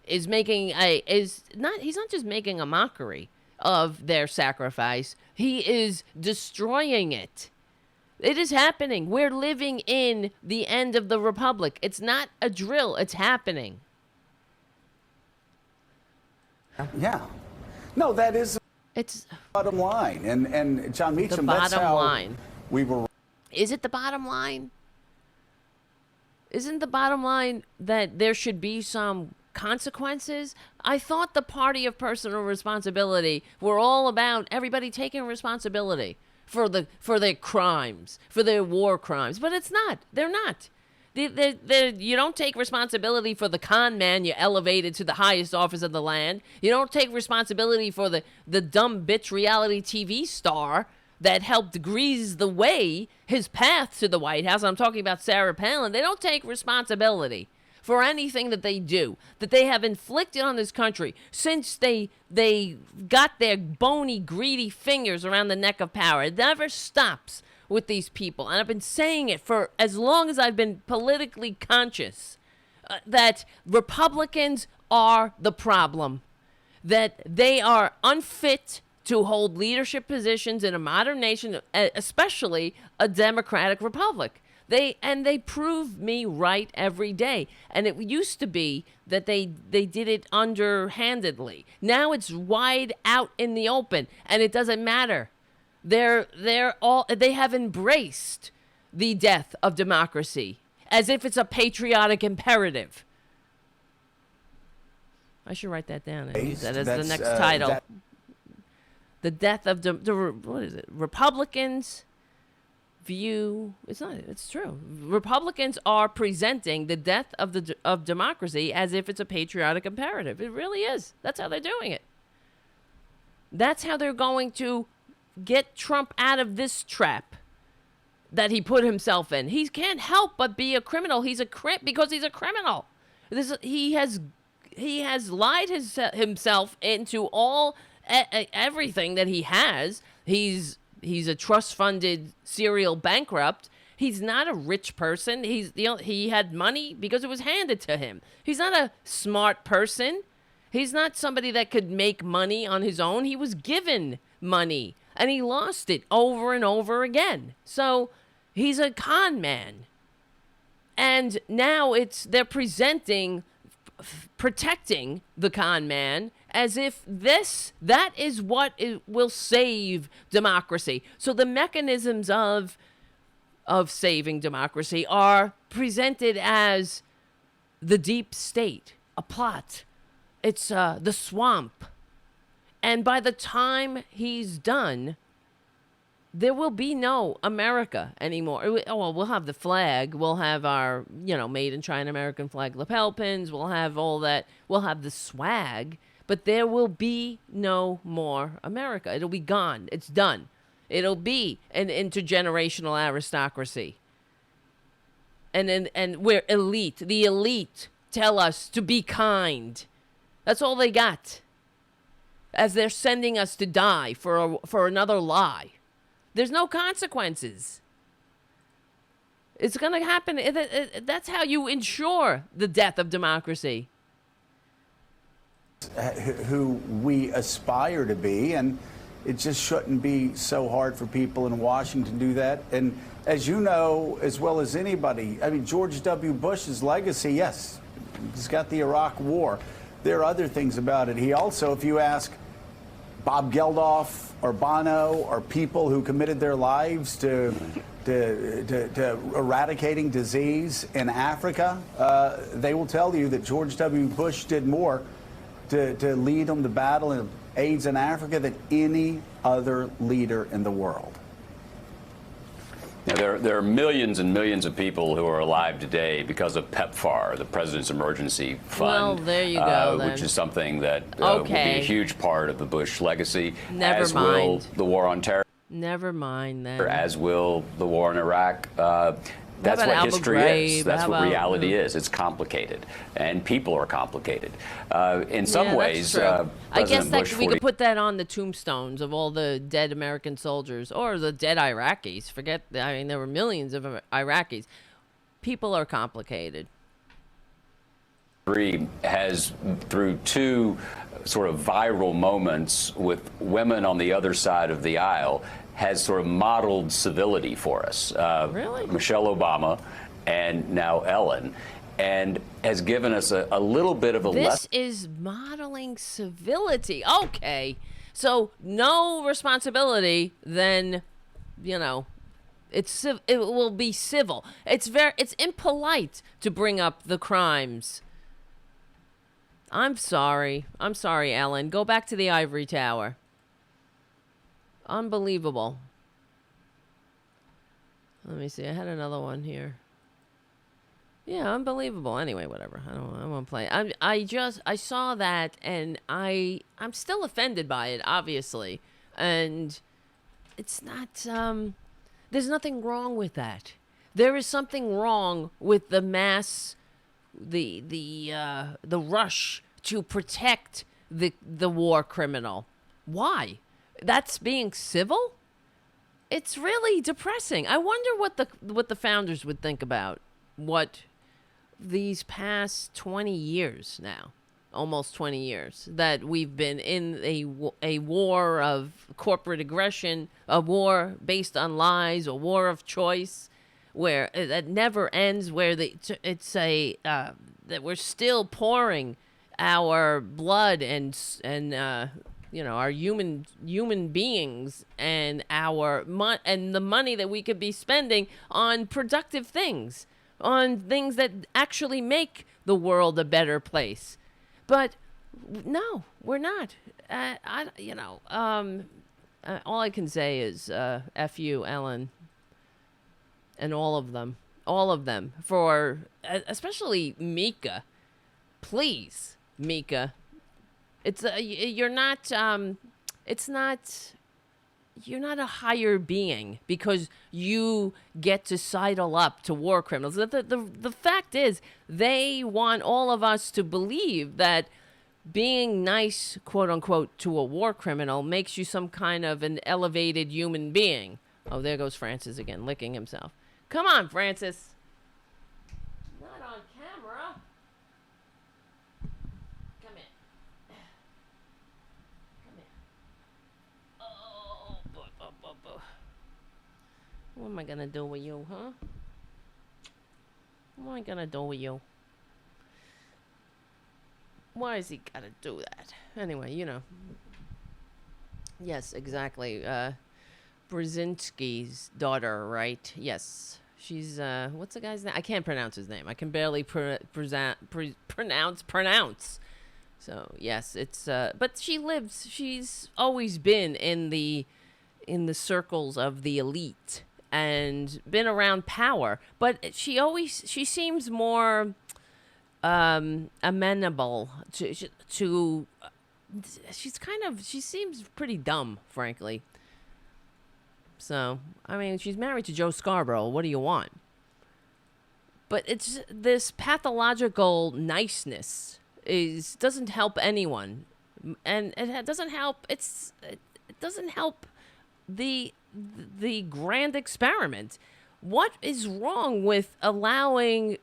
is he's not just making a mockery of their sacrifice. He is destroying it. It is happening. We're living in the end of the republic. It's not a drill. It's happening. Yeah. No, that is It's the bottom line. And John Meacham, the that's bottom how line. we were. Is it the bottom line? Isn't the bottom line that there should be some consequences? I thought the party of personal responsibility were all about everybody taking responsibility for their crimes, for their war crimes. But it's not. They're not. You don't take responsibility for the con man you elevated to the highest office of the land. You don't take responsibility for the dumb bitch reality TV star that helped grease the way, his path to the White House. I'm talking about Sarah Palin. They don't take responsibility for anything that they do, that they have inflicted on this country since they got their bony, greedy fingers around the neck of power. It never stops with these people. And I've been saying it for as long as I've been politically conscious, that Republicans are the problem, that they are unfit to hold leadership positions in a modern nation, especially a democratic republic. They prove me right every day. And it used to be that they did it underhandedly. Now it's wide out in the open, and it doesn't matter. They have embraced the death of democracy as if it's a patriotic imperative. I should write that down and use that as the next title. The death of what is it? Republicans view. It's true. Republicans are presenting the death of democracy as if it's a patriotic imperative. It really is. That's how they're doing it. That's how they're going to get Trump out of this trap that he put himself in. He can't help but be a criminal. Because he's a criminal. He has lied himself into all everything that he has. He's a trust-funded serial bankrupt. He's not a rich person. He had money because it was handed to him. He's not a smart person. He's not somebody that could make money on his own. He was given money, and he lost it over and over again. So he's a con man. And now they're presenting, protecting the con man as if that is what will save democracy. So the mechanisms of saving democracy are presented as the deep state, a plot. It's the swamp. And by the time he's done, there will be no America anymore. We'll have the flag. We'll have our, made in China American flag lapel pins. We'll have all that. We'll have the swag. But there will be no more America. It'll be gone. It's done. It'll be an intergenerational aristocracy. And we're elite. The elite tell us to be kind. That's all they got. As they're sending us to die for another lie. There's no consequences. It's going to happen. That's how you ensure the death of democracy. Who we aspire to be, and it just shouldn't be so hard for people in Washington to do that. And as you know, as well as anybody, George W. Bush's legacy, yes, he's got the Iraq War. There are other things about it. He also, if you ask Bob Geldof or Bono or people who committed their lives to eradicating disease in Africa, they will tell you that George W. Bush did more to lead them to battle in AIDS in Africa than any other leader in the world. Now, there are millions and millions of people who are alive today because of PEPFAR, the President's Emergency Fund. Well, there you go, which is something that will be a huge part of the Bush legacy. As will the war on terror. Never mind that. As will the war in Iraq. That's what history is. That's what reality is. It's complicated, and people are complicated. In some ways, I guess Bush we could put that on the tombstones of all the dead American soldiers or the dead Iraqis. There were millions of Iraqis. People are complicated. Has, through two sort of viral moments with women on the other side of the aisle has sort of modeled civility for us. Really? Michelle Obama and now Ellen, and has given us a little bit of a This is modeling civility. Okay. So no responsibility, then, you know, it will be civil. It's impolite to bring up the crimes. I'm sorry, Ellen. Go back to the ivory tower. Unbelievable. Let me see. I had another one here. Yeah, unbelievable. Anyway, whatever. I won't play. I saw that, and I'm still offended by it, obviously. And it's not, there's nothing wrong with that. There is something wrong with the mass, the rush to protect the war criminal. Why? That's being civil? It's really depressing. I wonder what the founders would think about what these past 20 years now, almost 20 years, that we've been in a war of corporate aggression, a war based on lies, a war of choice, where that never ends, where that we're still pouring our blood and our human beings and and the money that we could be spending on productive things, on things that actually make the world a better place. But no, we're not. All I can say is F you, Ellen, and all of them, for especially Mika. Please, Mika. You're not a higher being because you get to sidle up to war criminals. The fact is, they want all of us to believe that being nice, quote unquote, to a war criminal makes you some kind of an elevated human being. Oh, there goes Francis again, licking himself. Come on, Francis. Not on camera. Come here. Come here. Oh, boy. What am I gonna do with you, huh? What am I gonna do with you? Why is he gotta do that? Anyway, Yes, exactly. Brzezinski's daughter, right? Yes. She's, what's the guy's name? I can't pronounce his name. I can barely pronounce. So, yes, it's, but she's always been in the circles of the elite and been around power. But she seems more, amenable to she seems pretty dumb, frankly. So, I mean, she's married to Joe Scarborough. What do you want? But it's this pathological niceness doesn't help anyone, and it doesn't help. It doesn't help the grand experiment. What is wrong with allowing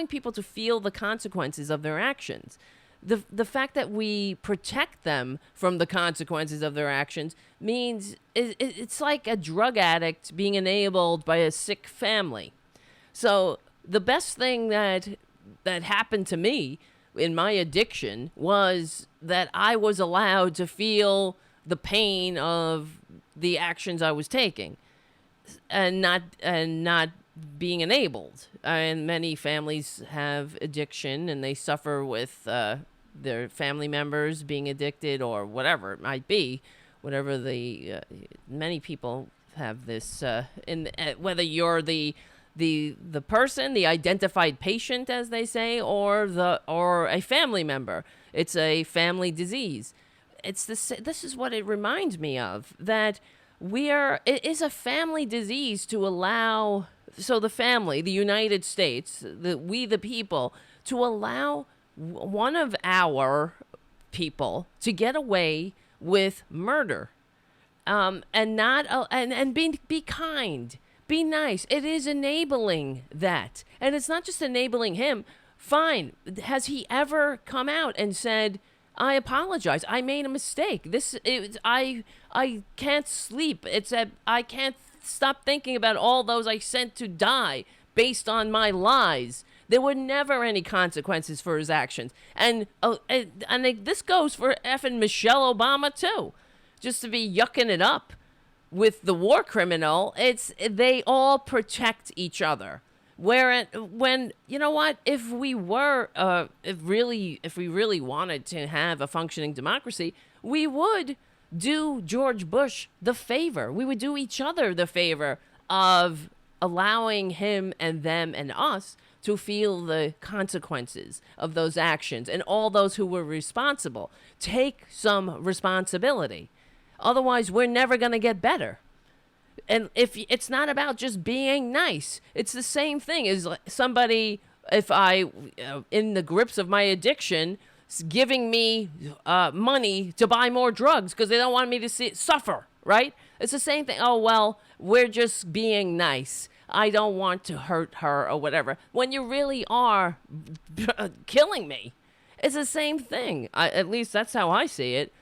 people to feel the consequences of their actions? The fact that we protect them from the consequences of their actions means it's like a drug addict being enabled by a sick family. So the best thing that happened to me in my addiction was that I was allowed to feel the pain of the actions I was taking, and not being enabled. And many families have addiction, and they suffer with their family members being addicted, or whatever it might be. Whatever many people have this. Whether you're the person, the identified patient, as they say, or a family member, it's a family disease. This is what it reminds me of, that it is a family disease to allow. So the family, the United States, we the people, to allow one of our people to get away with murder, and be kind, be nice. It is enabling that, and it's not just enabling him. Fine, has he ever come out and said, I apologize. I made a mistake. I can't sleep. I can't stop thinking about all those I sent to die based on my lies. There were never any consequences for his actions. And this goes for effing Michelle Obama, too. Just to be yucking it up with the war criminal. They all protect each other. When you know what, if we really wanted to have a functioning democracy, we would do George Bush the favor. We would do each other the favor of allowing him and them and us to feel the consequences of those actions, and all those who were responsible take some responsibility. Otherwise, we're never going to get better. And if it's not about just being nice, it's the same thing as somebody, if I, in the grips of my addiction, giving me money to buy more drugs because they don't want me to suffer, right? It's the same thing. Oh, well, we're just being nice. I don't want to hurt her or whatever. When you really are killing me, it's the same thing. At least that's how I see it.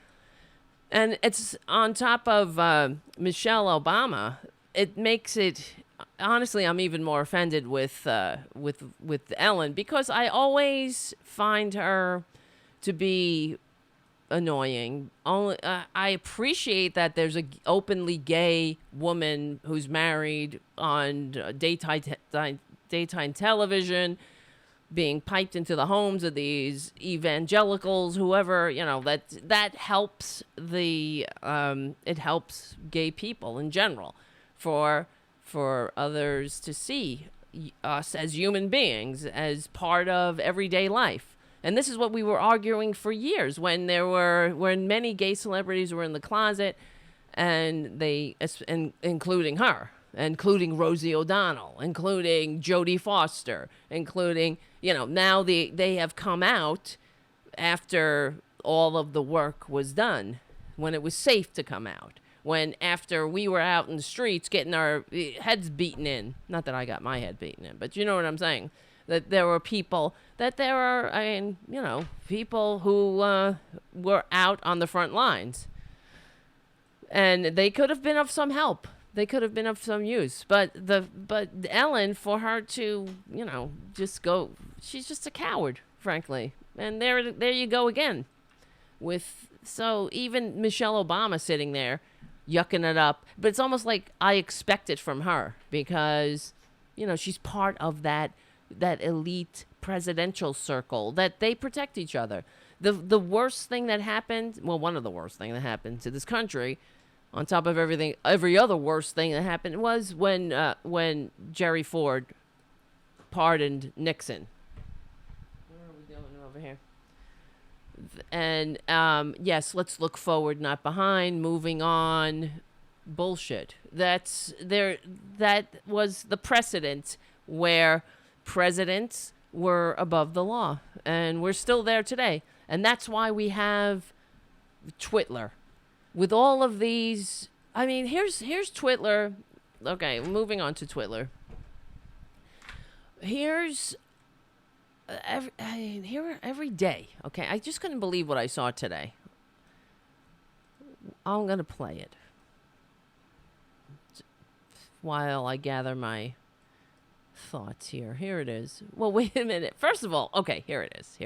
And it's on top of Michelle Obama. It makes it, honestly, I'm even more offended with Ellen, because I always find her to be annoying. I appreciate that there's a openly gay woman who's married on daytime television, being piped into the homes of these evangelicals, whoever, that helps it helps gay people in general, for others to see us as human beings, as part of everyday life. And this is what we were arguing for years when many gay celebrities were in the closet, and including her, including Rosie O'Donnell, including Jodie Foster, including, now they have come out after all of the work was done, when it was safe to come out, when after we were out in the streets getting our heads beaten in. Not that I got my head beaten in, but you know what I'm saying. That there were people, people who were out on the front lines. And they could have been of some help. They could have been of some use. But Ellen, for her to, just go, she's just a coward, frankly. And there you go again. So even Michelle Obama sitting there, yucking it up. But it's almost like I expect it from her, because, she's part of that elite presidential circle, that they protect each other. The worst thing that happened, well, one of the worst things that happened to this country, on top of every other worst thing that happened, was when Jerry Ford pardoned Nixon. What are we doing over here? And yes, let's look forward, not behind. Moving on. Bullshit. That was the precedent where presidents were above the law, and we're still there today. And that's why we have Twitler with all of these. I mean, here's Twitler. Okay, moving on to Twitler. Here's every day. Okay, I just couldn't believe what I saw today. I'm gonna play it while I gather my thoughts here. Here it is. Well, wait a minute. First of all, okay, here it is.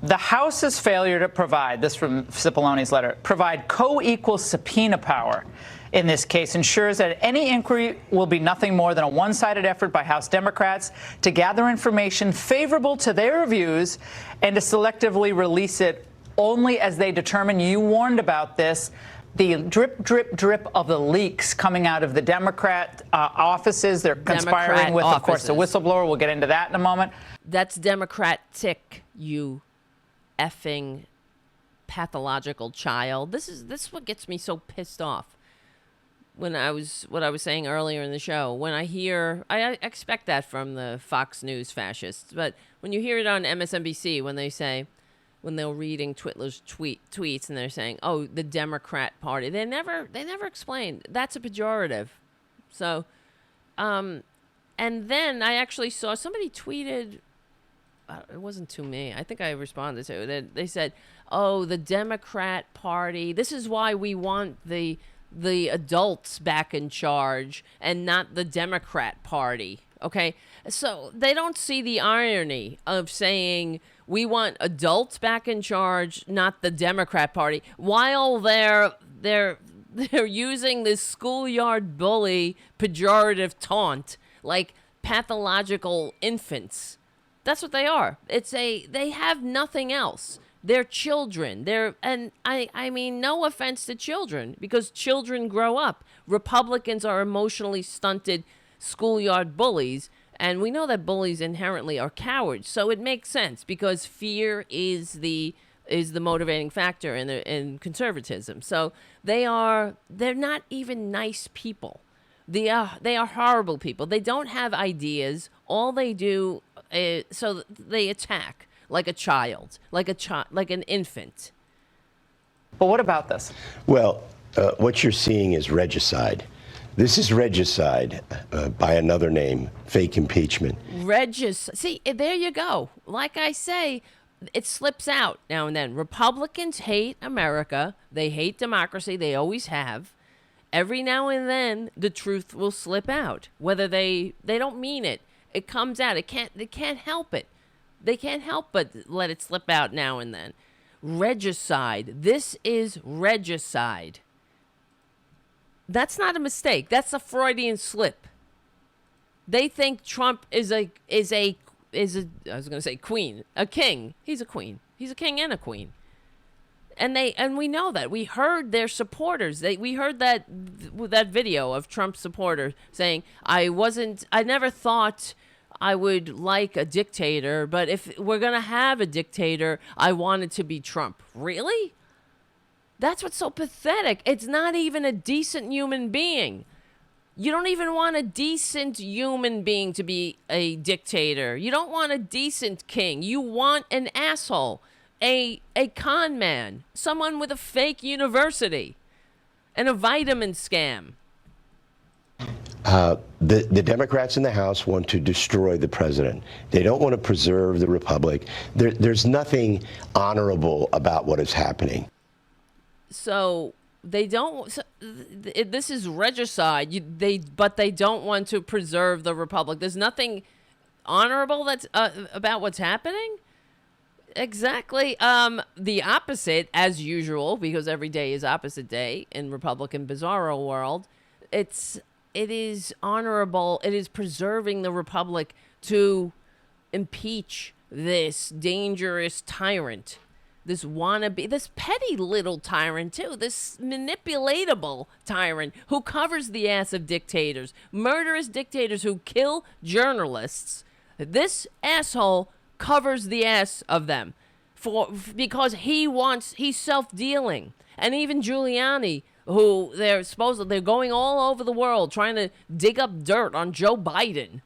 The House's failure to provide, this from Cipollone's letter, provide co-equal subpoena power in this case ensures that any inquiry will be nothing more than a one-sided effort by House Democrats to gather information favorable to their views and to selectively release it only as they determine. You warned about this. The drip, drip, drip of the leaks coming out of the Democrat offices. They're conspiring with, of course, the whistleblower. We'll get into that in a moment. That's Democratic, you effing pathological child. This is what gets me so pissed off. What I was saying earlier in the show, when I expect that from the Fox News fascists, but when you hear it on MSNBC, when they're reading Twitler's tweets and they're saying, "Oh, the Democrat Party," they never explain. That's a pejorative. So, and then I actually saw somebody tweeted it wasn't to me. I think I responded to it. They said, "Oh, the Democrat Party. This is why we want the adults back in charge and not the Democrat Party." Okay, so they don't see the irony of saying we want adults back in charge, not the Democrat Party, while they're using this schoolyard bully pejorative taunt like pathological infants. That's what they are. They have nothing else. They're children. I mean, no offense to children, because children grow up. Republicans are emotionally stunted schoolyard bullies, and we know that bullies inherently are cowards. So it makes sense, because fear is the motivating factor in conservatism. So they're not even nice people. They are horrible people. They don't have ideas. All they do is, so they attack like a child, like an infant. But what about this? Well, what you're seeing is regicide. This is regicide by another name, fake impeachment. See, there you go. Like I say, it slips out now and then. Republicans hate America. They hate democracy. They always have. Every now and then, the truth will slip out. Whether they don't mean it, it comes out. They can't help it. They can't help but let it slip out now and then. Regicide. This is regicide. That's not a mistake. That's a Freudian slip. They think Trump is a I was going to say queen, a king. He's a queen. He's a king and a queen. And we know that. We heard their supporters. We heard that video of Trump's supporters saying, I never thought I would like a dictator, but if we're going to have a dictator, I want it to be Trump. Really? That's what's so pathetic. It's not even a decent human being. You don't even want a decent human being to be a dictator. You don't want a decent king. You want an asshole, a con man, someone with a fake university, and a vitamin scam. The Democrats in the House want to destroy the president. They don't want to preserve the republic. There's nothing honorable about what is happening. So they don't. This is regicide. But they don't want to preserve the republic. There's nothing honorable that's about what's happening. Exactly. The opposite, as usual, because every day is opposite day in Republican bizarro world. It is honorable. It is preserving the republic to impeach this dangerous tyrant. This wannabe, this petty little tyrant, too. This manipulatable tyrant who covers the ass of dictators, murderous dictators who kill journalists. This asshole covers the ass of them because he's self-dealing. And even Giuliani, who they're going all over the world trying to dig up dirt on Joe Biden.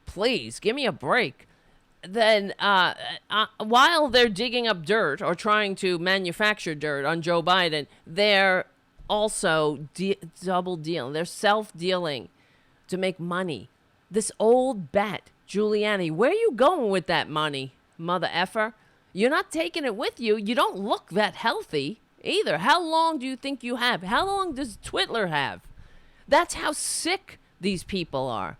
Please, give me a break. Then while they're digging up dirt or trying to manufacture dirt on Joe Biden, they're also double dealing. They're self-dealing to make money. This old bat, Giuliani, where are you going with that money, mother effer? You're not taking it with you. You don't look that healthy either. How long do you think you have? How long does Twitler have? That's how sick these people are.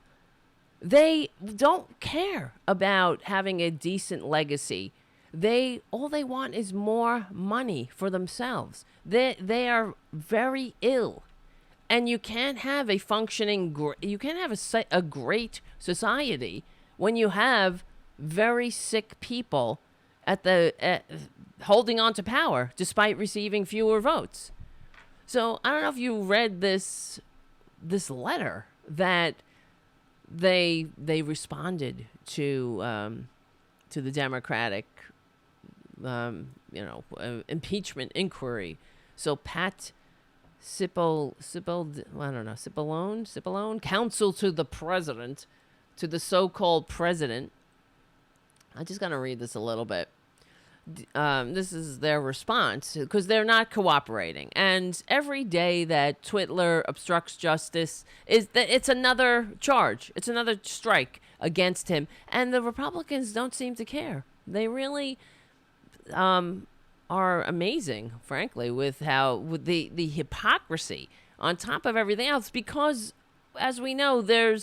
They don't care about having a decent legacy. All they want is more money for themselves. They are very ill, and you can't have a functioning. You can't have a great society when you have very sick people holding on to power despite receiving fewer votes. So I don't know if you read this letter that they responded to the Democratic impeachment inquiry. So Pat Cipollone, counsel to the president, to the so-called president. I'm just gonna read this a little bit. This is their response, because they're not cooperating. And every day that Twitler obstructs justice, it's another charge. It's another strike against him. And the Republicans don't seem to care. They really are amazing, frankly, with the hypocrisy on top of everything else, because, as we know, there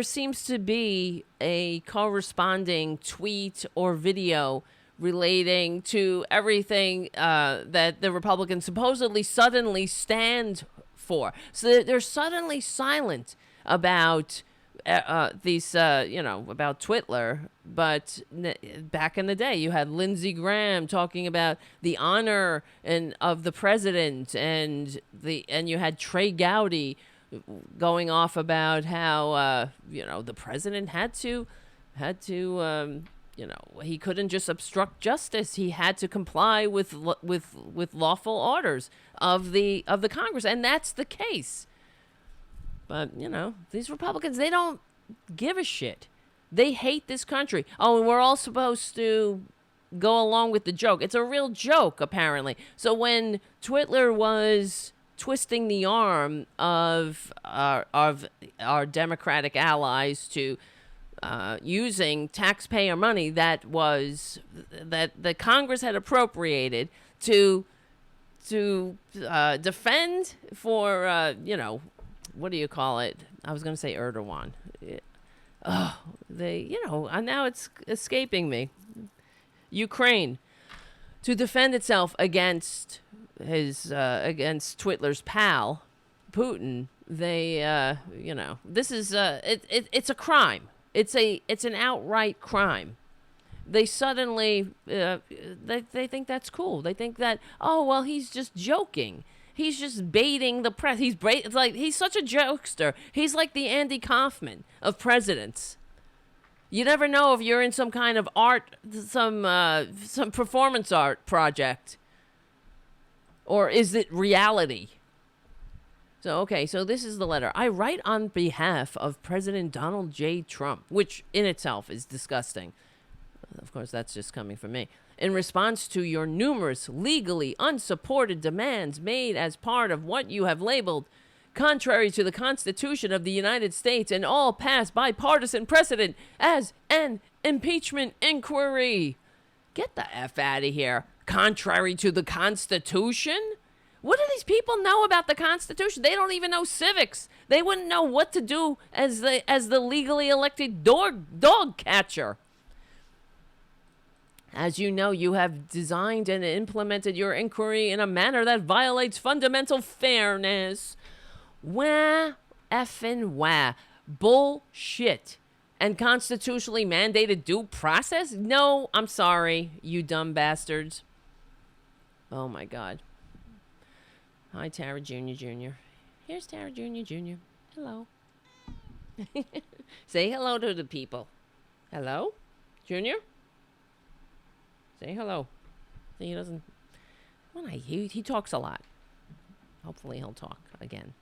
seems to be a corresponding tweet or video relating to everything that the Republicans supposedly suddenly stand for. So they're suddenly silent about these, about Twitler. But back in the day, you had Lindsey Graham talking about the honor of the president, and you had Trey Gowdy going off about how the president had to he couldn't just obstruct justice. He had to comply with lawful orders of the Congress, and that's the case. But these Republicans, they don't give a shit. They hate this country. Oh, and we're all supposed to go along with the joke. It's a real joke, apparently. So when Twitler was twisting the arm of our Democratic allies to using taxpayer money that the Congress had appropriated to defend for what do you call it? I was going to say Erdogan. Now it's escaping me. Ukraine, to defend itself against against Twitler's pal, Putin. This is it's a crime. It's an outright crime. They suddenly they think that's cool. They think that, oh well, he's just joking. He's just baiting the press. It's like he's such a jokester. He's like the Andy Kaufman of presidents. You never know if you're in some kind of art, some performance art project, or is it reality? So this is the letter. I write on behalf of President Donald J. Trump, which in itself is disgusting. Of course, that's just coming from me. In response to your numerous legally unsupported demands made as part of what you have labeled contrary to the Constitution of the United States and all past bipartisan precedent as an impeachment inquiry. Get the F out of here. Contrary to the Constitution? What do these people know about the Constitution? They don't even know civics. They wouldn't know what to do as the legally elected dog catcher. As you know, you have designed and implemented your inquiry in a manner that violates fundamental fairness. Wah, effing wah. Bullshit. And constitutionally mandated due process? No, I'm sorry, you dumb bastards. Oh, my God. Hi, Tara Jr. Here's Tara Jr. Hello. Say hello to the people. Hello? Junior? Say hello. He doesn't... Well, he talks a lot. Hopefully he'll talk again.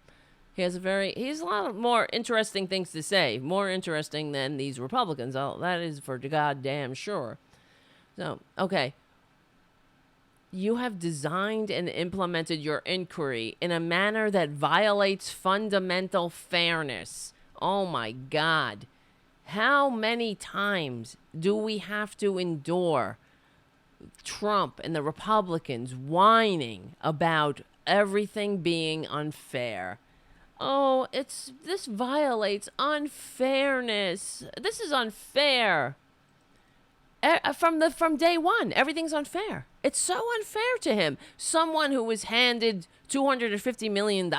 He has a lot of more interesting things to say. More interesting than these Republicans. Oh, that is for goddamn sure. So, okay. You have designed and implemented your inquiry in a manner that violates fundamental fairness. Oh my God. How many times do we have to endure Trump and the Republicans whining about everything being unfair? Oh, this violates unfairness. This is unfair. From day one, everything's unfair. It's so unfair to him. Someone who was handed $250 million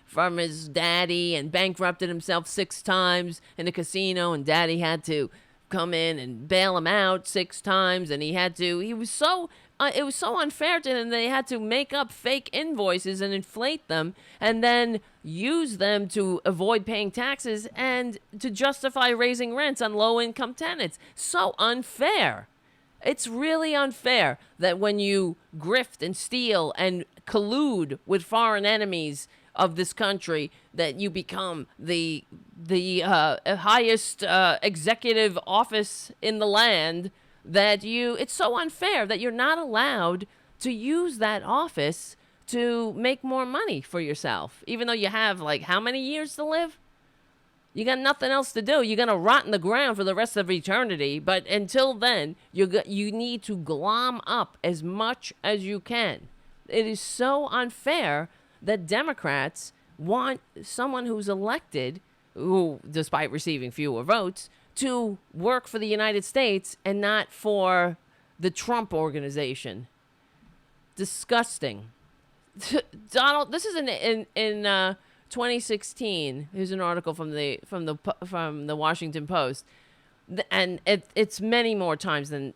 from his daddy and bankrupted himself 6 times in a casino, and daddy had to come in and bail him out 6 times, and it was so unfair to him that they had to make up fake invoices and inflate them and then use them to avoid paying taxes and to justify raising rents on low-income tenants. So unfair. It's really unfair that when you grift and steal and collude with foreign enemies of this country, that you become the highest executive office in the land, it's so unfair that you're not allowed to use that office to make more money for yourself, even though you have, like, how many years to live? You got nothing else to do. You're going to rot in the ground for the rest of eternity. But until then, you need to glom up as much as you can. It is so unfair that Democrats want someone who's elected, who, despite receiving fewer votes, to work for the United States and not for the Trump organization. Disgusting. Donald, this is in 2016. Here's an article from the Washington Post, and it's many more times than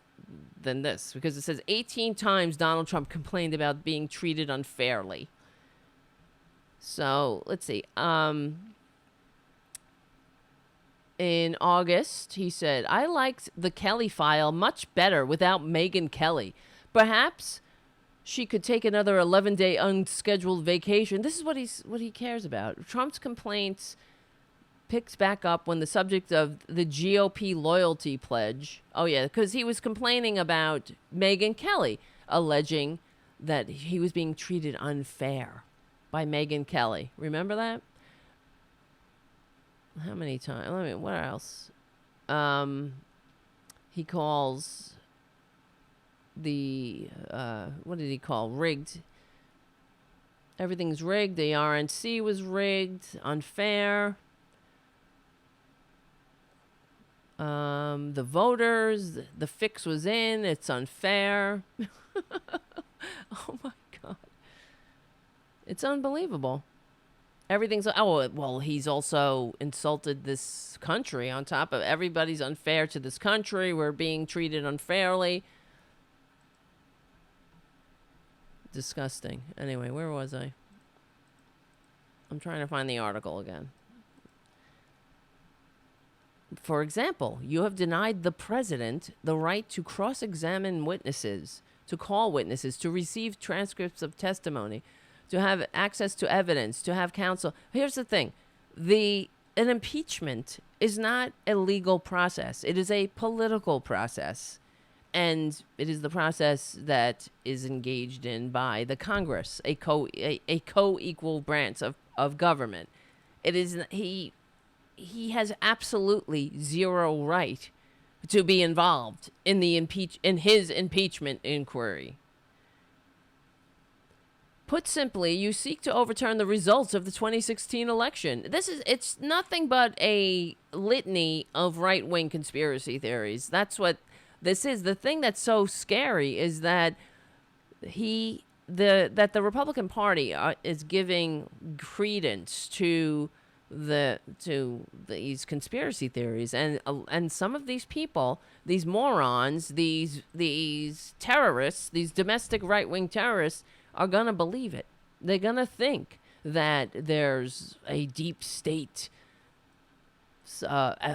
this, because it says 18 times Donald Trump complained about being treated unfairly. So let's see. In August, he said, "I liked the Kelly file much better without Megyn Kelly. Perhaps she could take another 11-day unscheduled vacation." This is what he cares about. Trump's complaints picks back up when the subject of the GOP loyalty pledge. Oh, yeah, because he was complaining about Megyn Kelly, alleging that he was being treated unfair by Megyn Kelly. Remember that? How many times? What else? He calls the, what did he call? Rigged. Everything's rigged. The RNC was rigged. Unfair. The voters, the fix was in. It's unfair. Oh, my God. It's unbelievable. Everything's, oh, well, he's also insulted this country on top of everybody's unfair to this country. We're being treated unfairly. Disgusting. Anyway, where was I? I'm trying to find the article again. For example, you have denied the president the right to cross-examine witnesses, to call witnesses, to receive transcripts of testimony, to have access to evidence, to have counsel. Here's the thing. An impeachment is not a legal process. It is a political process. And it is the process that is engaged in by the Congress, a co-equal branch of government. It is he has absolutely zero right to be involved in his impeachment inquiry. Put simply, you seek to overturn the results of the 2016 election. It's nothing but a litany of right-wing conspiracy theories. That's what this is. The thing that's so scary is that the Republican Party is giving credence to these conspiracy theories, and some of these people, these morons, these terrorists, these domestic right-wing terrorists, are going to believe it. They're going to think that there's a deep state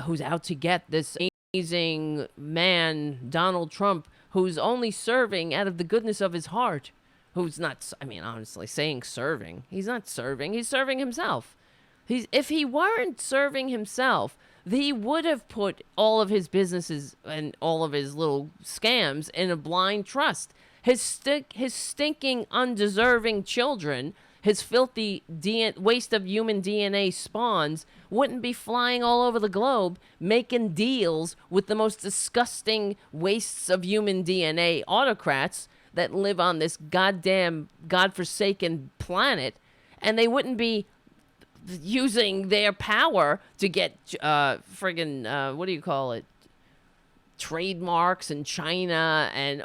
who's out to get this amazing man, Donald Trump, who's only serving out of the goodness of his heart, who's not, honestly, saying serving. He's not serving. He's serving himself. If he weren't serving himself, he would have put all of his businesses and all of his little scams in a blind trust. His stinking, undeserving children, his filthy waste of human DNA spawns, wouldn't be flying all over the globe making deals with the most disgusting wastes of human DNA autocrats that live on this goddamn godforsaken planet, and they wouldn't be using their power to get what do you call it? Trademarks in China and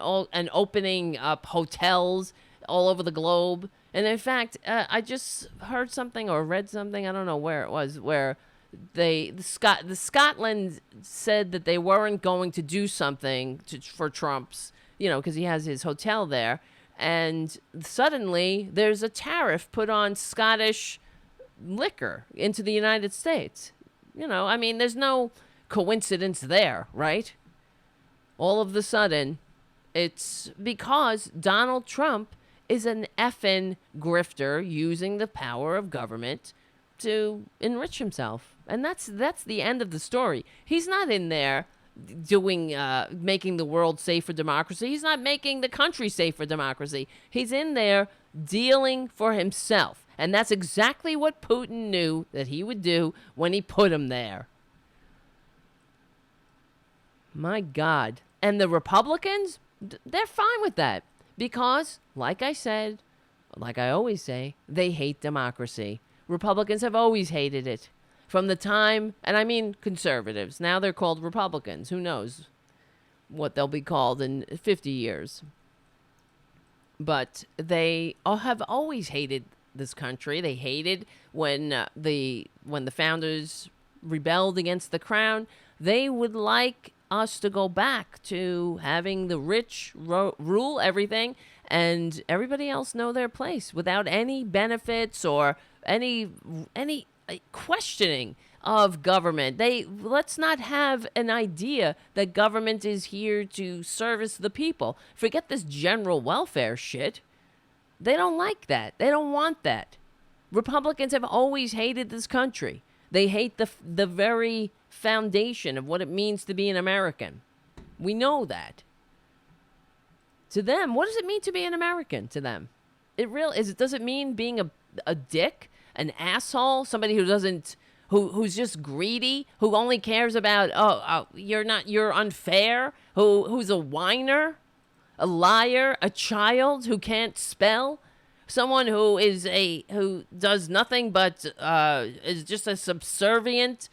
opening up hotels all over the globe. And in fact, I just heard something or read something, I don't know where it was, where Scotland said that they weren't going to do something for Trump's, because he has his hotel there, and suddenly there's a tariff put on Scottish liquor into the United States. There's no coincidence there, right? All of a sudden, it's because Donald Trump is an effing grifter using the power of government to enrich himself. And that's the end of the story. He's not in there making the world safe for democracy. He's not making the country safe for democracy. He's in there dealing for himself. And that's exactly what Putin knew that he would do when he put him there. My God. And the Republicans, they're fine with that. Because, like I said, like I always say, they hate democracy. Republicans have always hated it. From the time, and I mean conservatives. Now they're called Republicans. Who knows what they'll be called in 50 years. But they have always hated this country. They hated when the founders rebelled against the crown. They would like us to go back to having the rich rule everything and everybody else know their place without any benefits or any questioning of government. Let's not have an idea that government is here to service the people. Forget this general welfare shit. They don't like that. They don't want that. Republicans have always hated this country. They hate the very foundation of what it means to be an American. We know that. To them, what does it mean to be an American to them? Does it mean being a dick, an asshole, somebody who's just greedy, who only cares about, you're unfair, who's a whiner, a liar, a child who can't spell, someone who does nothing but is just a subservient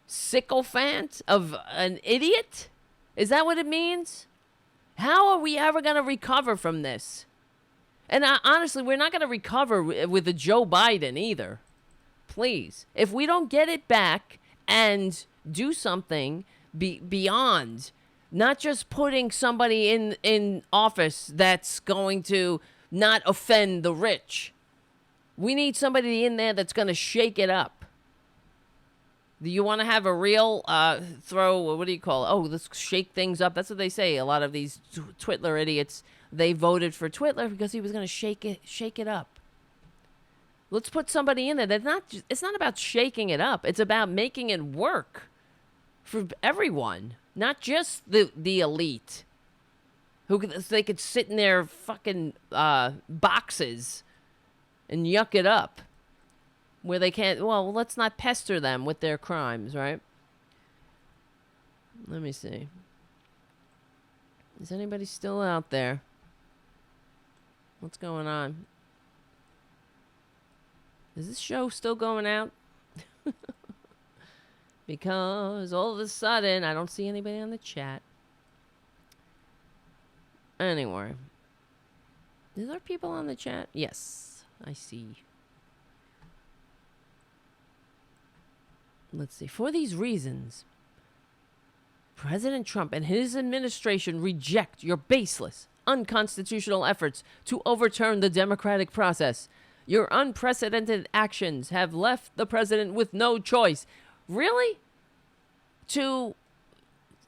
sycophant of an idiot? Is that what it means? How are we ever going to recover from this? And honestly, we're not going to recover with a Joe Biden either. Please. If we don't get it back and do something beyond not just putting somebody in office that's going to not offend the rich. We need somebody in there that's going to shake it up. Do you want to have a real what do you call it? Oh, let's shake things up. That's what they say. A lot of these Twitler idiots, they voted for Twitler because he was going to shake it up. Let's put somebody in there. It's not about shaking it up. It's about making it work for everyone, not just the elite. They could sit in their fucking boxes and yuck it up. Where they can't, well, let's not pester them with their crimes, right? Let me see. Is anybody still out there? What's going on? Is this show still going out? Because all of a sudden, I don't see anybody on the chat. Anyway. Is there people on the chat? Yes, I see. Let's see. For these reasons, President Trump and his administration reject your baseless, unconstitutional efforts to overturn the democratic process. Your unprecedented actions have left the president with no choice. Really?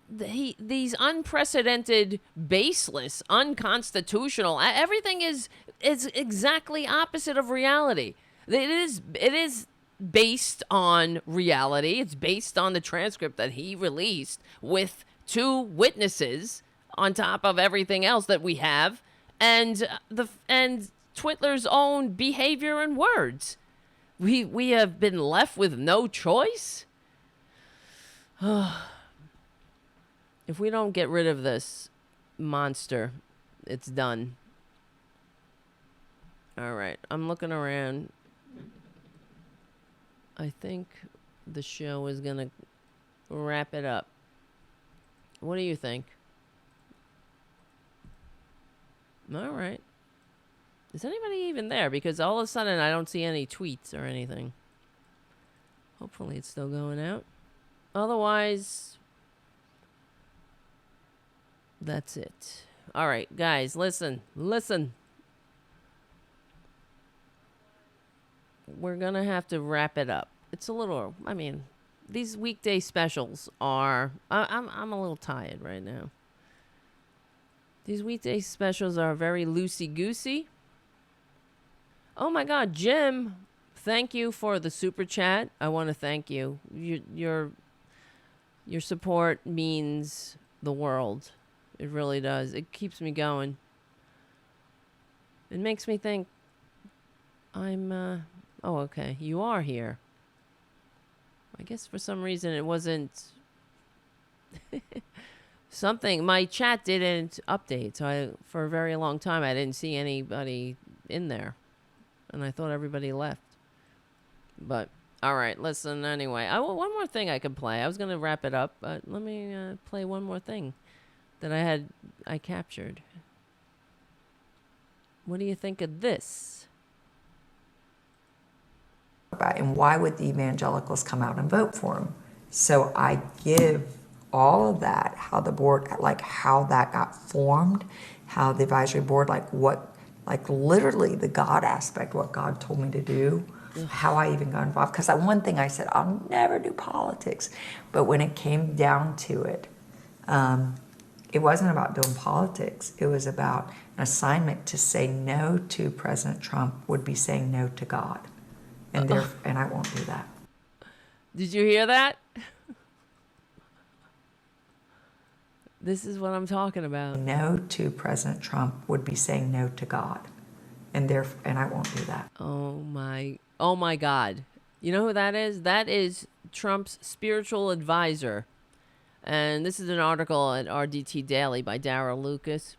These unprecedented, baseless, unconstitutional, everything is exactly opposite of reality. It is based on reality. It's based on the transcript that he released with 2 witnesses on top of everything else that we have, and Twitler's own behavior and words. We have been left with no choice. If we don't get rid of this monster, it's done. All right, I'm looking around. I think the show is going to wrap it up. What do you think? All right. Is anybody even there? Because all of a sudden I don't see any tweets or anything. Hopefully it's still going out. Otherwise, that's it. All right, guys, listen. We're going to have to wrap it up. It's a little, these weekday specials are, I'm a little tired right now. These weekday specials are very loosey-goosey. Oh my God, Jim, thank you for the super chat. I want to thank you. Your support means the world. It really does. It keeps me going. It makes me think, Oh, okay. You are here. I guess for some reason it wasn't... my chat didn't update, so for a very long time I didn't see anybody in there. And I thought everybody left. But, alright, listen, anyway. One more thing I could play. I was going to wrap it up, but let me play one more thing that I captured. What do you think of this? And why would the evangelicals come out and vote for him? So I give all of that, how the board, like how that got formed, how the advisory board, like literally the God aspect, what God told me to do, how I even got involved. Because one thing I said, I'll never do politics. But when it came down to it, it wasn't about doing politics. It was about an assignment to say no to President Trump would be saying no to God. And I won't do that. Did you hear that? This is what I'm talking about. No to President Trump would be saying no to God. And I won't do that. Oh my God. You know who that is? That is Trump's spiritual advisor. And this is an article at RDT Daily by Darrell Lucas.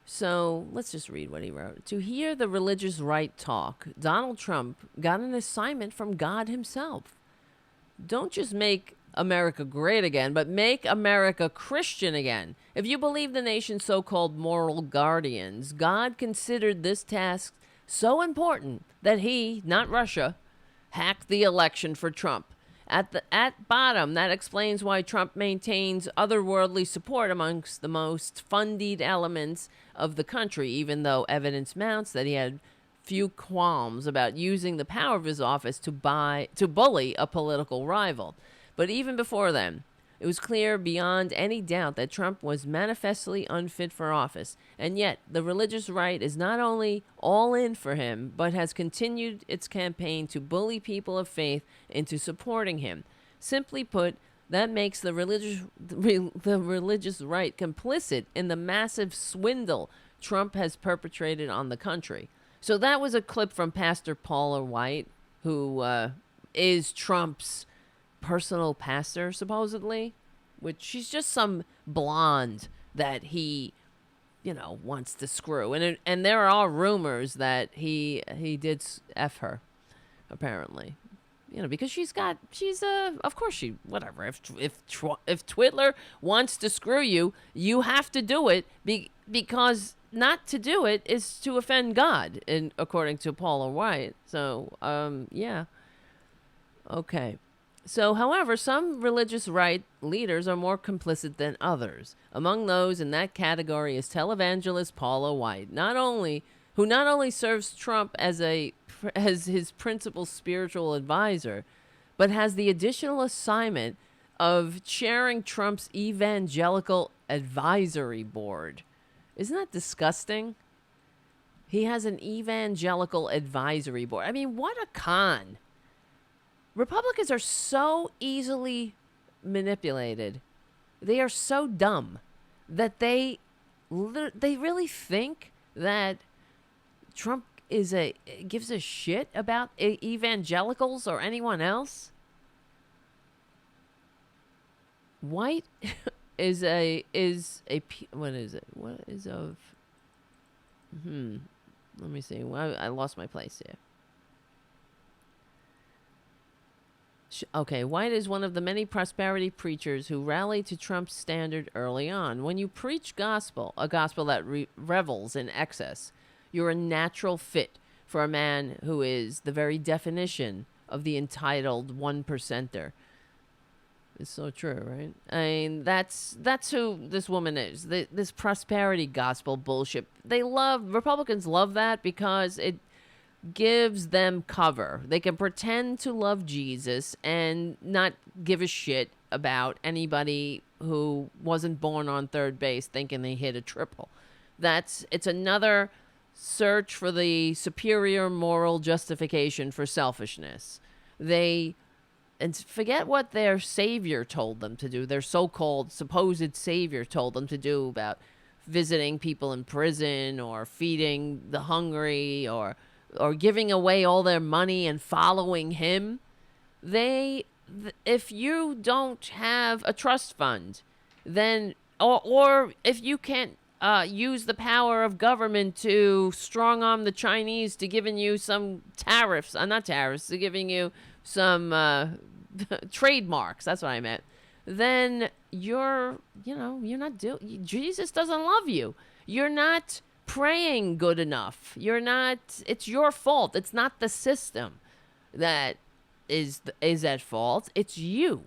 So let's just read what he wrote. To hear the religious right talk, Donald Trump got an assignment from God himself. Don't just make America great again, but make America Christian again. If you believe the nation's so-called moral guardians, God considered this task so important that he, not Russia, hacked the election for Trump. At bottom, that explains why Trump maintains otherworldly support amongst the most funded elements of the country, even though evidence mounts that he had few qualms about using the power of his office to bully a political rival. But even before then, it was clear beyond any doubt that Trump was manifestly unfit for office. And yet, the religious right is not only all in for him, but has continued its campaign to bully people of faith into supporting him. Simply put, that makes the religious right complicit in the massive swindle Trump has perpetrated on the country. So that was a clip from Pastor Paula White, who is Trump's personal pastor, supposedly, which she's just some blonde that he, wants to screw. And there are rumors that he did F her, apparently. Because of course whatever. If Twitler wants to screw you, you have to do it because not to do it is to offend God, according to Paula White. So, yeah. Okay. So, however, some religious right leaders are more complicit than others. Among those in that category is televangelist Paula White, who not only serves Trump as his principal spiritual advisor, but has the additional assignment of chairing Trump's evangelical advisory board. Isn't that disgusting? He has an evangelical advisory board. I mean, what a con. Republicans are so easily manipulated. They are so dumb that they really think that Trump gives a shit about evangelicals or anyone else. White is what is it? What is of? Let me see. I lost my place here. Okay, White is one of the many prosperity preachers who rallied to Trump's standard early on. When you preach a gospel that revels in excess, you're a natural fit for a man who is the very definition of the entitled one-percenter. It's so true, right? I mean, that's who this woman is. This prosperity gospel bullshit. Republicans love that because it gives them cover. They can pretend to love Jesus and not give a shit about anybody who wasn't born on third base thinking they hit a triple. It's another search for the superior moral justification for selfishness. And forget what their savior told them to do, their so-called supposed savior told them to do about visiting people in prison or feeding the hungry or or giving away all their money and following him, if you don't have a trust fund, then or if you can't use the power of government to strong arm the Chinese to giving you some tariffs, not tariffs, to giving you some trademarks, that's what I meant, then you're not doing, Jesus doesn't love you. You're not praying good enough. It's your fault. It's not the system that is at fault. It's you.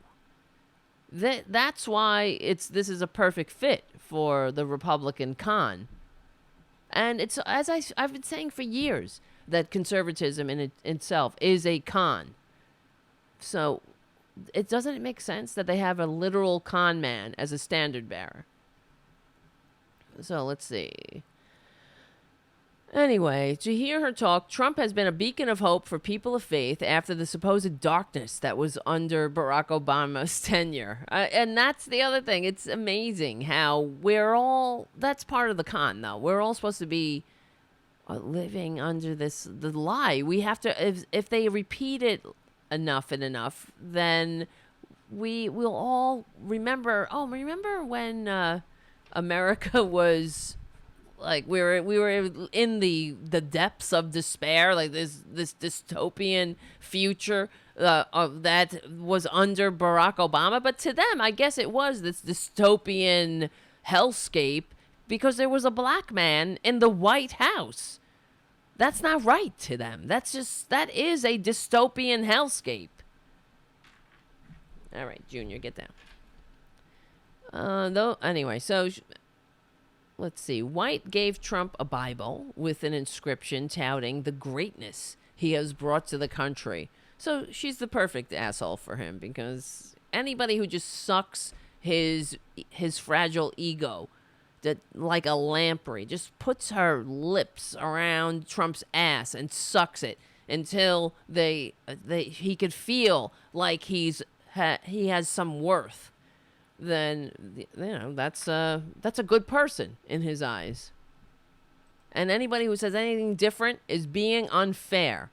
That's why this is a perfect fit for the Republican con. And it's, as I've been saying for years, that conservatism in itself is a con. So it doesn't make sense that they have a literal con man as a standard bearer. So let's see. Anyway, to hear her talk, Trump has been a beacon of hope for people of faith after the supposed darkness that was under Barack Obama's tenure. And that's the other thing. It's amazing how that's part of the con, though. We're all supposed to be living under the lie. We have to, if they repeat it enough and enough, then we will all remember, remember when America was... like we were in the depths of despair, like this dystopian future that was under Barack Obama. But to them, I guess it was this dystopian hellscape because there was a black man in the White House. That's not right to them. That is a dystopian hellscape. All right, Junior, get down. Anyway, so. Let's see. White gave Trump a Bible with an inscription touting the greatness he has brought to the country. So she's the perfect asshole for him, because anybody who just sucks his fragile ego like a lamprey, just puts her lips around Trump's ass and sucks it until he could feel like he has some worth, then that's a good person in his eyes. And anybody who says anything different is being unfair.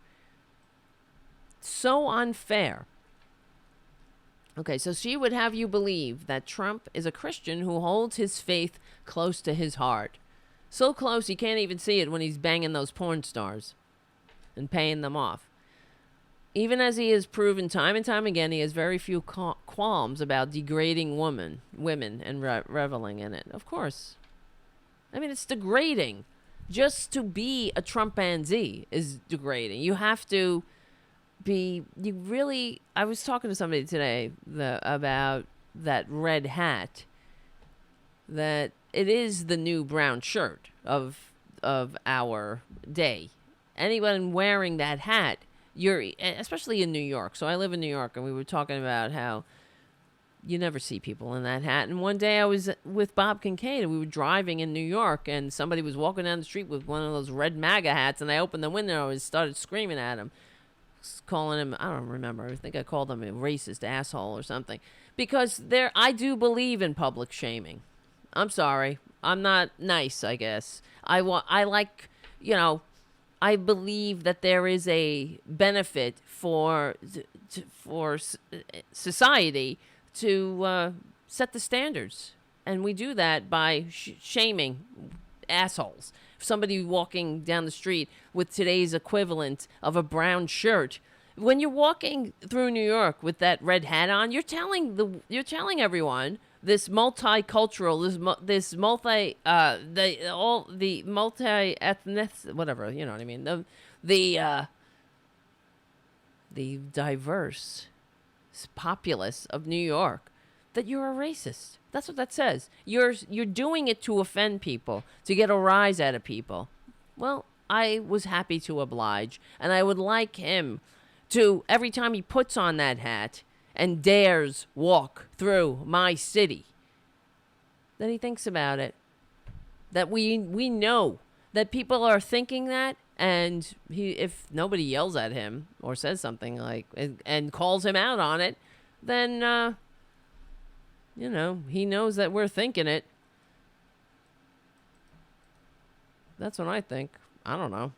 So unfair. Okay, so she would have you believe that Trump is a Christian who holds his faith close to his heart. So close he can't even see it when he's banging those porn stars and paying them off. Even as he has proven time and time again, he has very few qualms about degrading women and reveling in it. Of course. I mean, it's degrading. Just to be a Trumpanzee is degrading. You have to be... I was talking to somebody today about that red hat. That it is the new brown shirt of our day. Anyone wearing that hat... especially in New York. So I live in New York, and we were talking about how you never see people in that hat. And one day I was with Bob KINCAID, and we were driving in New York, and somebody was walking down the street with one of those red MAGA hats, and I opened the window and started screaming at him, calling him, I don't remember, I think I called him a racist asshole or something. Because I do believe in public shaming. I'm sorry. I'm not nice, I guess. I believe that there is a benefit for society to set the standards. And we do that by shaming assholes. Somebody walking down the street with today's equivalent of a brown shirt. When you're walking through New York with that red hat on, you're telling everyone this multicultural, this multi-ethnic, whatever, you know what I mean, the diverse populace of New York, that you're a racist. That's what that says. You're doing it to offend people, to get a rise out of people. Well, I was happy to oblige, and I would like him to, every time he puts on that hat and dares walk through my city, that he thinks about it. That we know that people are thinking that, and if nobody yells at him or says something like and calls him out on it, then he knows that we're thinking it. That's what I think. I don't know.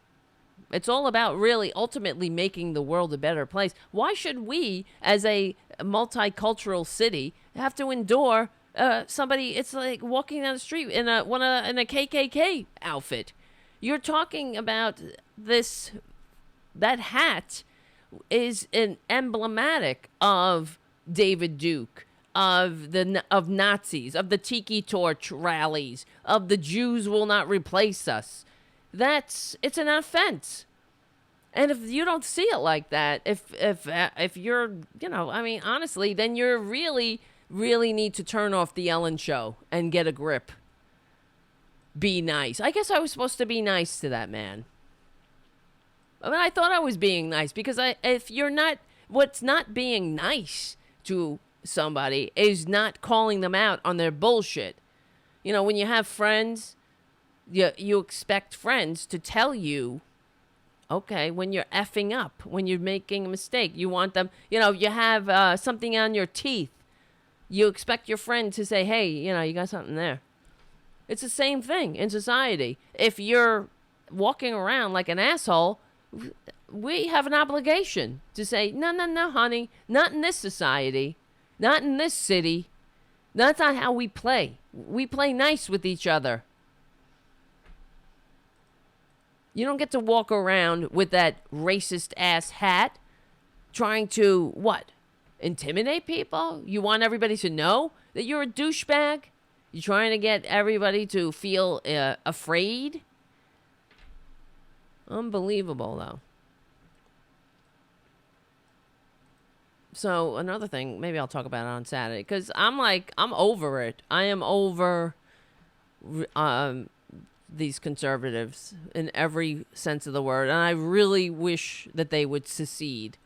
It's all about really ultimately making the world a better place. Why should we, as a multicultural city, have to endure somebody? It's like walking down the street in a KKK outfit. You're talking about this. That hat is an emblematic of David Duke, of Nazis, of the Tiki Torch rallies, of the Jews will not replace us. It's an offense. And if you don't see it like that, if you're, honestly, then you're really need to turn off the Ellen show and get a grip. Be nice. I guess I was supposed to be nice to that man. I mean, I thought I was being nice because what's not being nice to somebody is not calling them out on their bullshit. When you have friends, you expect friends to tell you, okay, when you're effing up, when you're making a mistake, you want them, you have something on your teeth. You expect your friend to say, hey, you got something there. It's the same thing in society. If you're walking around like an asshole, we have an obligation to say, no, honey, not in this society, not in this city. That's not how we play. We play nice with each other. You don't get to walk around with that racist ass hat trying to, what, intimidate people? You want everybody to know that you're a douchebag? You're trying to get everybody to feel afraid? Unbelievable, though. So, another thing, maybe I'll talk about it on Saturday, because I'm over it. I am over these conservatives in every sense of the word, and I really wish that they would secede.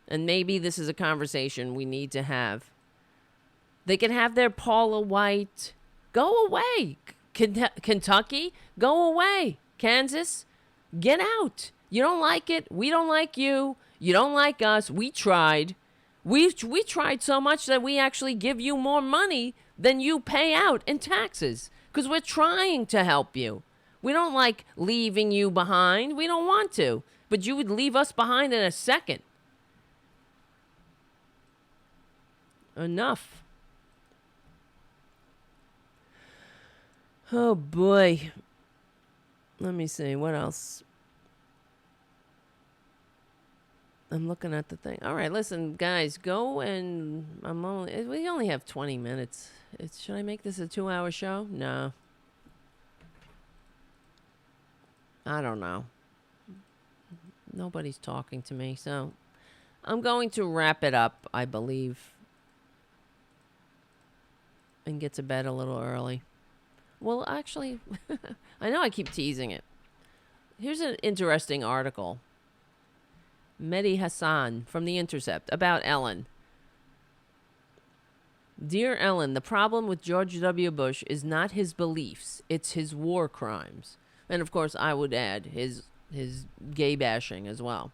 And maybe this is a conversation we need to have. They can have their Paula White. Go away. Kentucky, go away. Kansas, get out. You don't like it. We don't like you. You don't like us. We tried. We tried so much that we actually give you more money than you pay out in taxes because we're trying to help you. We don't like leaving you behind. We don't want to. But you would leave us behind in a second. Enough. Oh, boy. Let me see. What else? I'm looking at the thing. All right, listen, guys. Go and... we only have 20 minutes. Should I make this a 2-hour show? No. I don't know. Nobody's talking to me, so... I'm going to wrap it up, I believe. And get to bed a little early. Well, actually, I know I keep teasing it. Here's an interesting article. Mehdi Hassan from The Intercept about Ellen. Dear Ellen, the problem with George W. Bush is not his beliefs, it's his war crimes. And of course, I would add his gay bashing as well.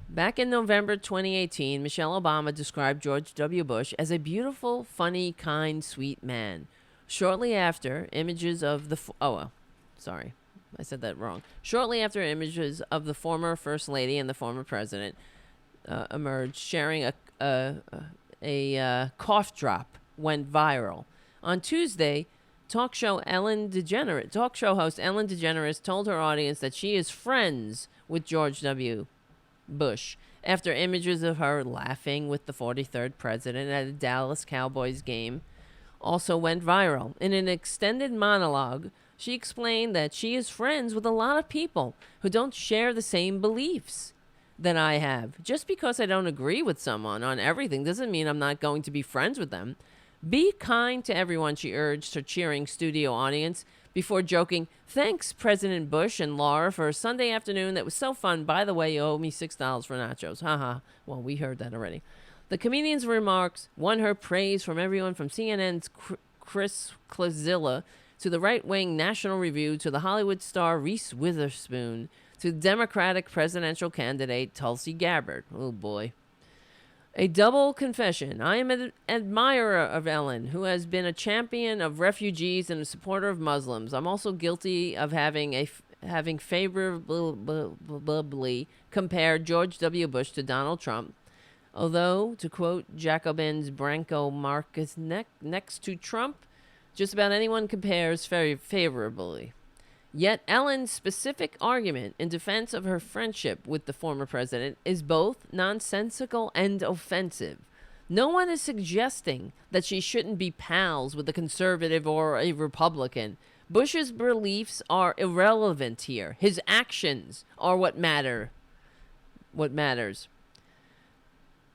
Back in November 2018, Michelle Obama described George W. Bush as a beautiful, funny, kind, sweet man. Shortly after, images of the... sorry. I said that wrong. Shortly after, images of the former First Lady and the former President emerged, sharing a cough drop went viral. On Tuesday, talk show host Ellen DeGeneres told her audience that she is friends with George W. Bush after images of her laughing with the 43rd president at a Dallas Cowboys game also went viral. In an extended monologue, she explained that she is friends with a lot of people who don't share the same beliefs that I have. Just because I don't agree with someone on everything doesn't mean I'm not going to be friends with them. Be kind to everyone, she urged her cheering studio audience before joking, thanks, President Bush and Laura, for a Sunday afternoon that was so fun. By the way, you owe me $6 for nachos. Haha. Well, we heard that already. The comedian's remarks won her praise from everyone from CNN's Chris Klazilla to the right-wing National Review to the Hollywood star Reese Witherspoon to the Democratic presidential candidate Tulsi Gabbard. Oh, boy. A double confession. I am an admirer of Ellen, who has been a champion of refugees and a supporter of Muslims. I'm also guilty of having having favorably compared George W. Bush to Donald Trump. Although, to quote Jacobin's Branko Marcus, next to Trump, just about anyone compares very favorably. Yet Ellen's specific argument in defense of her friendship with the former president is both nonsensical and offensive. No one is suggesting that she shouldn't be pals with a conservative or a Republican. Bush's beliefs are irrelevant here. His actions are what matters.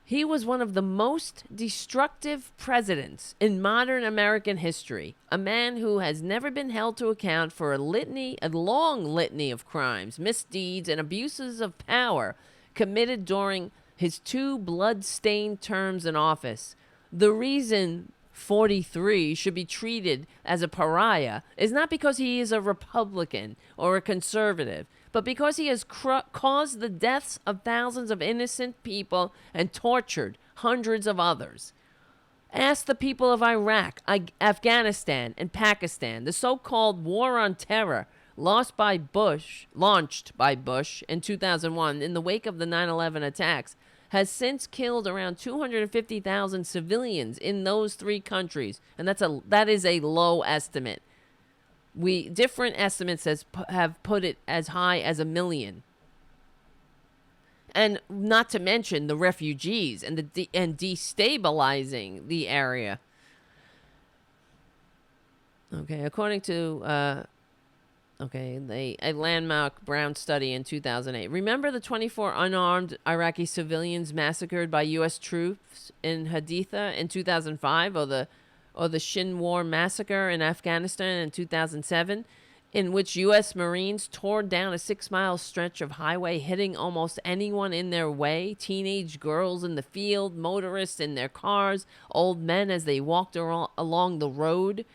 He was one of the most destructive presidents in modern American history, a man who has never been held to account for a long litany of crimes, misdeeds, and abuses of power committed during his 2 blood-stained terms in office. The reason 43 should be treated as a pariah is not because he is a Republican or a conservative, but because he has caused the deaths of thousands of innocent people and tortured hundreds of others. Ask the people of Iraq, Afghanistan, and Pakistan. The so-called war on terror launched by Bush in 2001 in the wake of the 9/11 attacks has since killed around 250,000 civilians in those 3 countries, and that is a low estimate. Different estimates have put it as high as 1 million. And not to mention the refugees and destabilizing the area. Okay, according to a landmark Brown study in 2008. Remember the 24 unarmed Iraqi civilians massacred by U.S. troops in Haditha in 2005, or the Shinwar massacre in Afghanistan in 2007, in which U.S. Marines tore down a 6-mile stretch of highway, hitting almost anyone in their way, teenage girls in the field, motorists in their cars, old men as they walked along the road,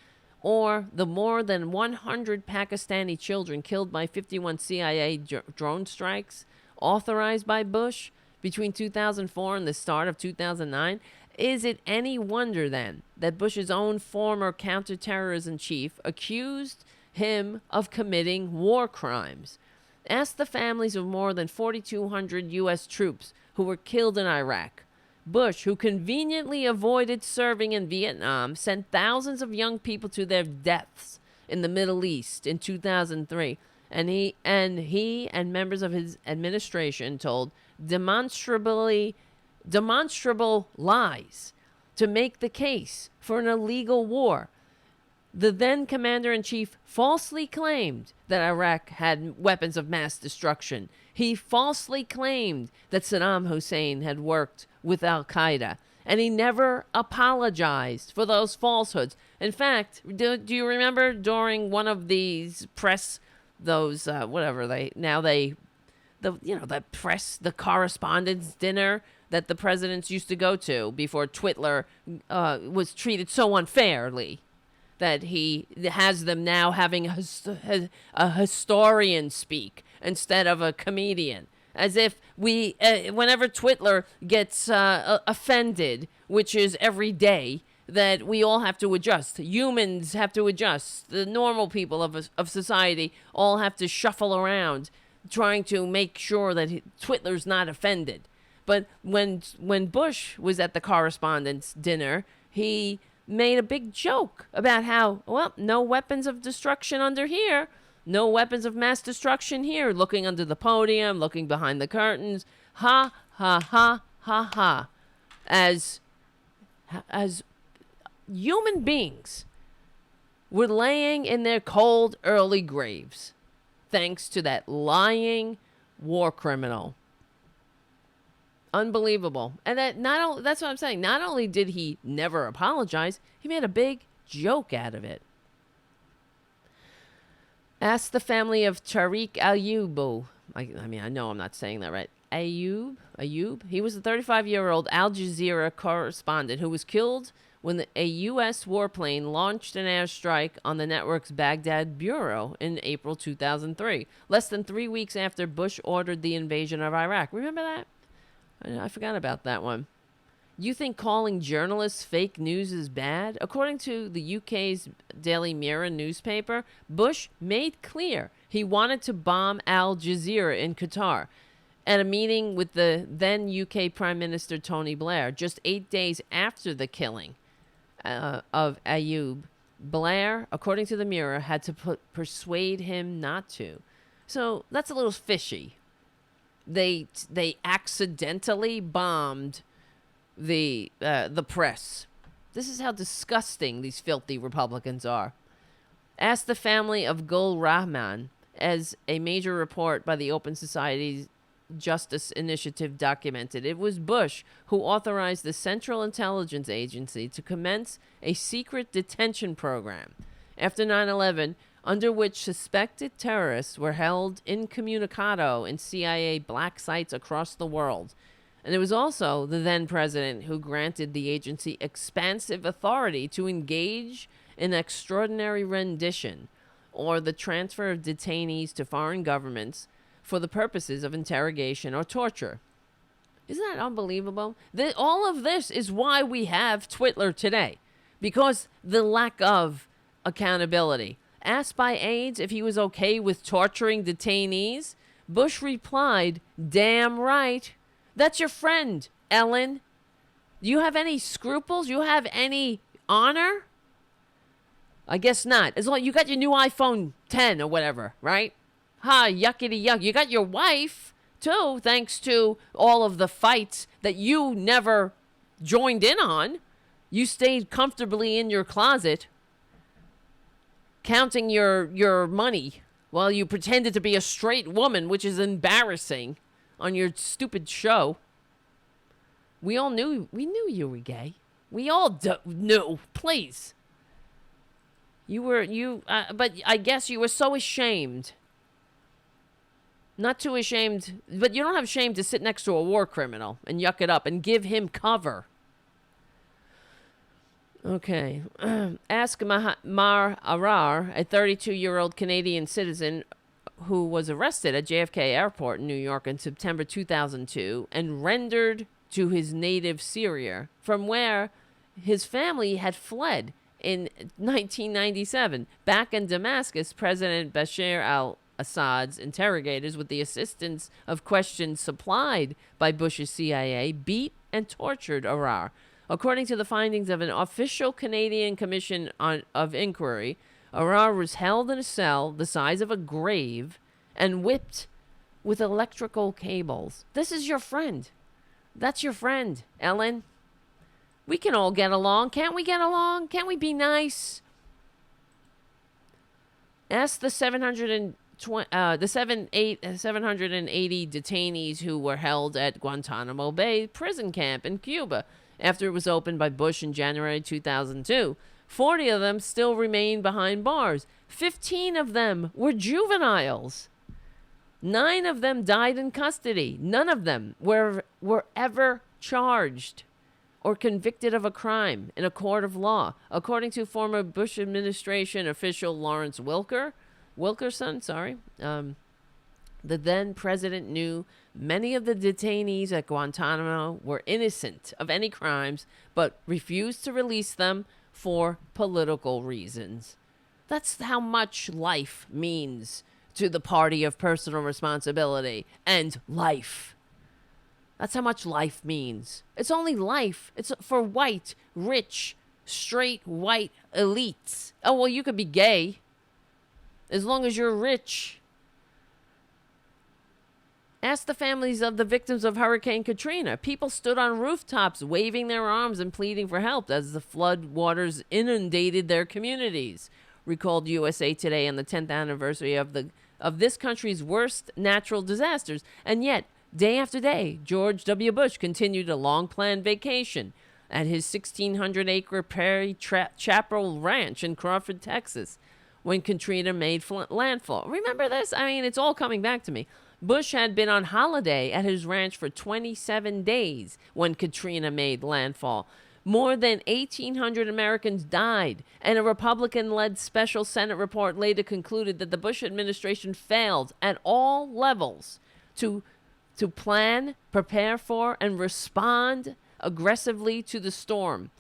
or the more than 100 Pakistani children killed by 51 CIA drone strikes authorized by Bush between 2004 and the start of 2009, is it any wonder, then, that Bush's own former counterterrorism chief accused him of committing war crimes? Ask the families of more than 4,200 U.S. troops who were killed in Iraq. Bush, who conveniently avoided serving in Vietnam, sent thousands of young people to their deaths in the Middle East in 2003, and he and members of his administration told demonstrable lies to make the case for an illegal war. The then commander-in-chief falsely claimed that Iraq had weapons of mass destruction. He falsely claimed that Saddam Hussein had worked with Al-Qaeda, and he never apologized for those falsehoods. In fact, do you remember during one of these press, the correspondence dinner that the presidents used to go to before Twitler was treated so unfairly, that he has them now having a historian speak instead of a comedian, as if whenever Twitler gets offended, which is every day, that we all have to adjust. Humans have to adjust. The normal people of society all have to shuffle around, trying to make sure that Twitler's not offended. But when Bush was at the correspondence dinner, he made a big joke about how, well, no weapons of destruction under here. No weapons of mass destruction here. Looking under the podium, looking behind the curtains. Ha, ha, ha, ha, ha. As human beings were laying in their cold, early graves, thanks to that lying war criminal. Unbelievable. And that's what I'm saying. Not only did he never apologize, he made a big joke out of it. Ask the family of Tariq Ayoub. I know I'm not saying that right. Ayoub? He was a 35-year-old Al Jazeera correspondent who was killed when a U.S. warplane launched an airstrike on the network's Baghdad bureau in April 2003, less than 3 weeks after Bush ordered the invasion of Iraq. Remember that? I forgot about that one. You think calling journalists fake news is bad? According to the UK's Daily Mirror newspaper, Bush made clear He wanted to bomb Al Jazeera in Qatar. At a meeting with the then UK Prime Minister Tony Blair, just 8 days after the killing of Ayoub, Blair, according to the Mirror, had to persuade him not to. So that's a little fishy. They accidentally bombed the press. This is how disgusting these filthy Republicans are. Ask the family of Gul Rahman, as a major report by the Open Society's Justice Initiative documented. It was Bush who authorized the Central Intelligence Agency to commence a secret detention program after 9/11, under which suspected terrorists were held incommunicado in CIA black sites across the world. And it was also the then president who granted the agency expansive authority to engage in extraordinary rendition, or the transfer of detainees to foreign governments for the purposes of interrogation or torture. Isn't that unbelievable? All of this is why we have Twitler today, because the lack of accountability. Asked by aides if he was okay with torturing detainees, Bush replied, "Damn right. That's your friend, Ellen. Do you have any scruples? You have any honor?" I guess not. As long you got your new iPhone 10 or whatever, right? Ha, yuckity yuck. You got your wife, too, thanks to all of the fights that you never joined in on. You stayed comfortably in your closet, counting your money while you pretended to be a straight woman, which is embarrassing, on your stupid show. We knew you were gay. We all knew. Please. But I guess you were so ashamed. Not too ashamed, but you don't have shame to sit next to a war criminal and yuck it up and give him cover. Okay. Ask Mar Arar, a 32-year-old Canadian citizen who was arrested at JFK Airport in New York in September 2002 and rendered to his native Syria, from where his family had fled in 1997. Back in Damascus, President Bashar al-Assad's interrogators, with the assistance of questions supplied by Bush's CIA, beat and tortured Arar. According to the findings of an official Canadian Commission of Inquiry, Arar was held in a cell the size of a grave and whipped with electrical cables. This is your friend. That's your friend, Ellen. We can all get along. Can't we get along? Can't we be nice? Ask the 780 detainees who were held at Guantanamo Bay prison camp in Cuba after it was opened by Bush in January 2002. 40 of them still remain behind bars. 15 of them were juveniles. 9 of them died in custody. None of them were ever charged or convicted of a crime in a court of law, according to former Bush administration official Lawrence Wilkerson. The then president knew many of the detainees at Guantanamo were innocent of any crimes, but refused to release them for political reasons. That's how much life means to the party of personal responsibility and life. That's how much life means. It's only life. It's for white, rich, straight, white elites. Oh, well, you could be gay as long as you're rich. Ask the families of the victims of Hurricane Katrina. People stood on rooftops waving their arms and pleading for help as the flood waters inundated their communities, recalled USA Today on the 10th anniversary of this country's worst natural disasters. And yet, day after day, George W. Bush continued a long-planned vacation at his 1,600-acre Prairie Chapel Ranch in Crawford, Texas, when Katrina made landfall. Remember this? I mean, it's all coming back to me. Bush had been on holiday at his ranch for 27 days when Katrina made landfall. More than 1,800 Americans died, and a Republican-led special Senate report later concluded that the Bush administration failed at all levels to plan, prepare for, and respond aggressively to the storm.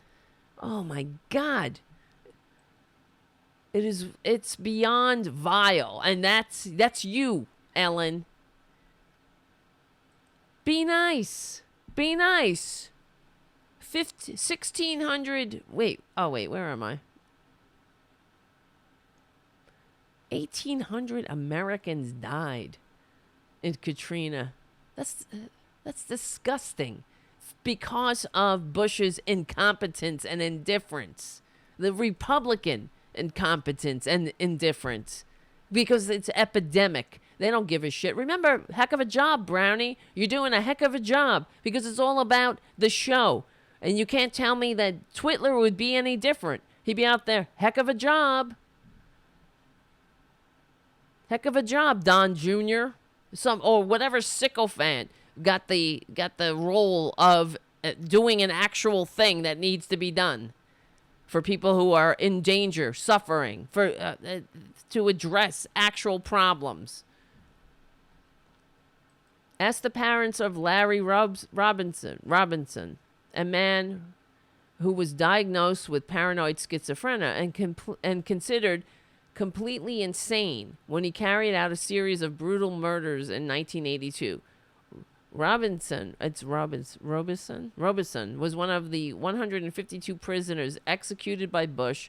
Oh, my God. It's beyond vile, and that's you, Ellen. Be nice. Be nice. 1,600. Wait, where am I? 1,800 Americans died in Katrina. That's disgusting. Because of Bush's incompetence and indifference. The Republican incompetence and indifference. Because it's epidemic. They don't give a shit. Remember, heck of a job, Brownie. You're doing a heck of a job because it's all about the show. And you can't tell me that Twitler would be any different. He'd be out there, heck of a job. Heck of a job, Don Jr. Or whatever sycophant got the role of doing an actual thing that needs to be done for people who are in danger, suffering, for to address actual problems. Ask the parents of Larry Robinson, a man who was diagnosed with paranoid schizophrenia and considered completely insane when he carried out a series of brutal murders in 1982. Robinson was one of the 152 prisoners executed by Bush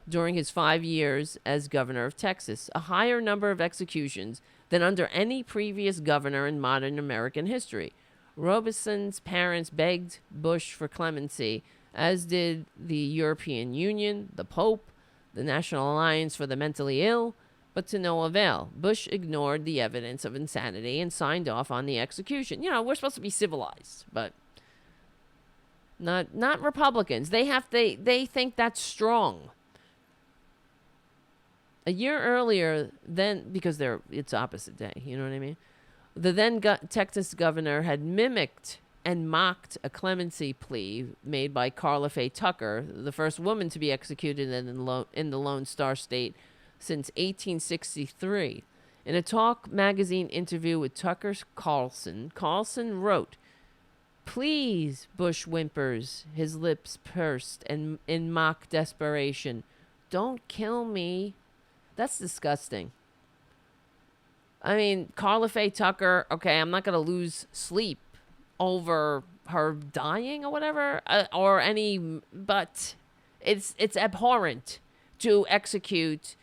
during his 5 years as governor of Texas, a higher number of executions than under any previous governor in modern American history. Robison's parents begged Bush for clemency, as did the European Union, the Pope, the National Alliance for the Mentally Ill, but to no avail. Bush ignored the evidence of insanity and signed off on the execution. You know, we're supposed to be civilized, but not Republicans. They think that's strong. A year earlier, then, because it's opposite day, you know what I mean? The then Texas governor had mimicked and mocked a clemency plea made by Carla Faye Tucker, the first woman to be executed in the Lone Star State since 1863. In a Talk magazine interview with Tucker Carlson wrote, "Please," Bush whimpers, his lips pursed and in mock desperation, "don't kill me." That's disgusting. I mean, Carla Faye Tucker, okay, I'm not going to lose sleep over her dying or whatever, but it's abhorrent to execute.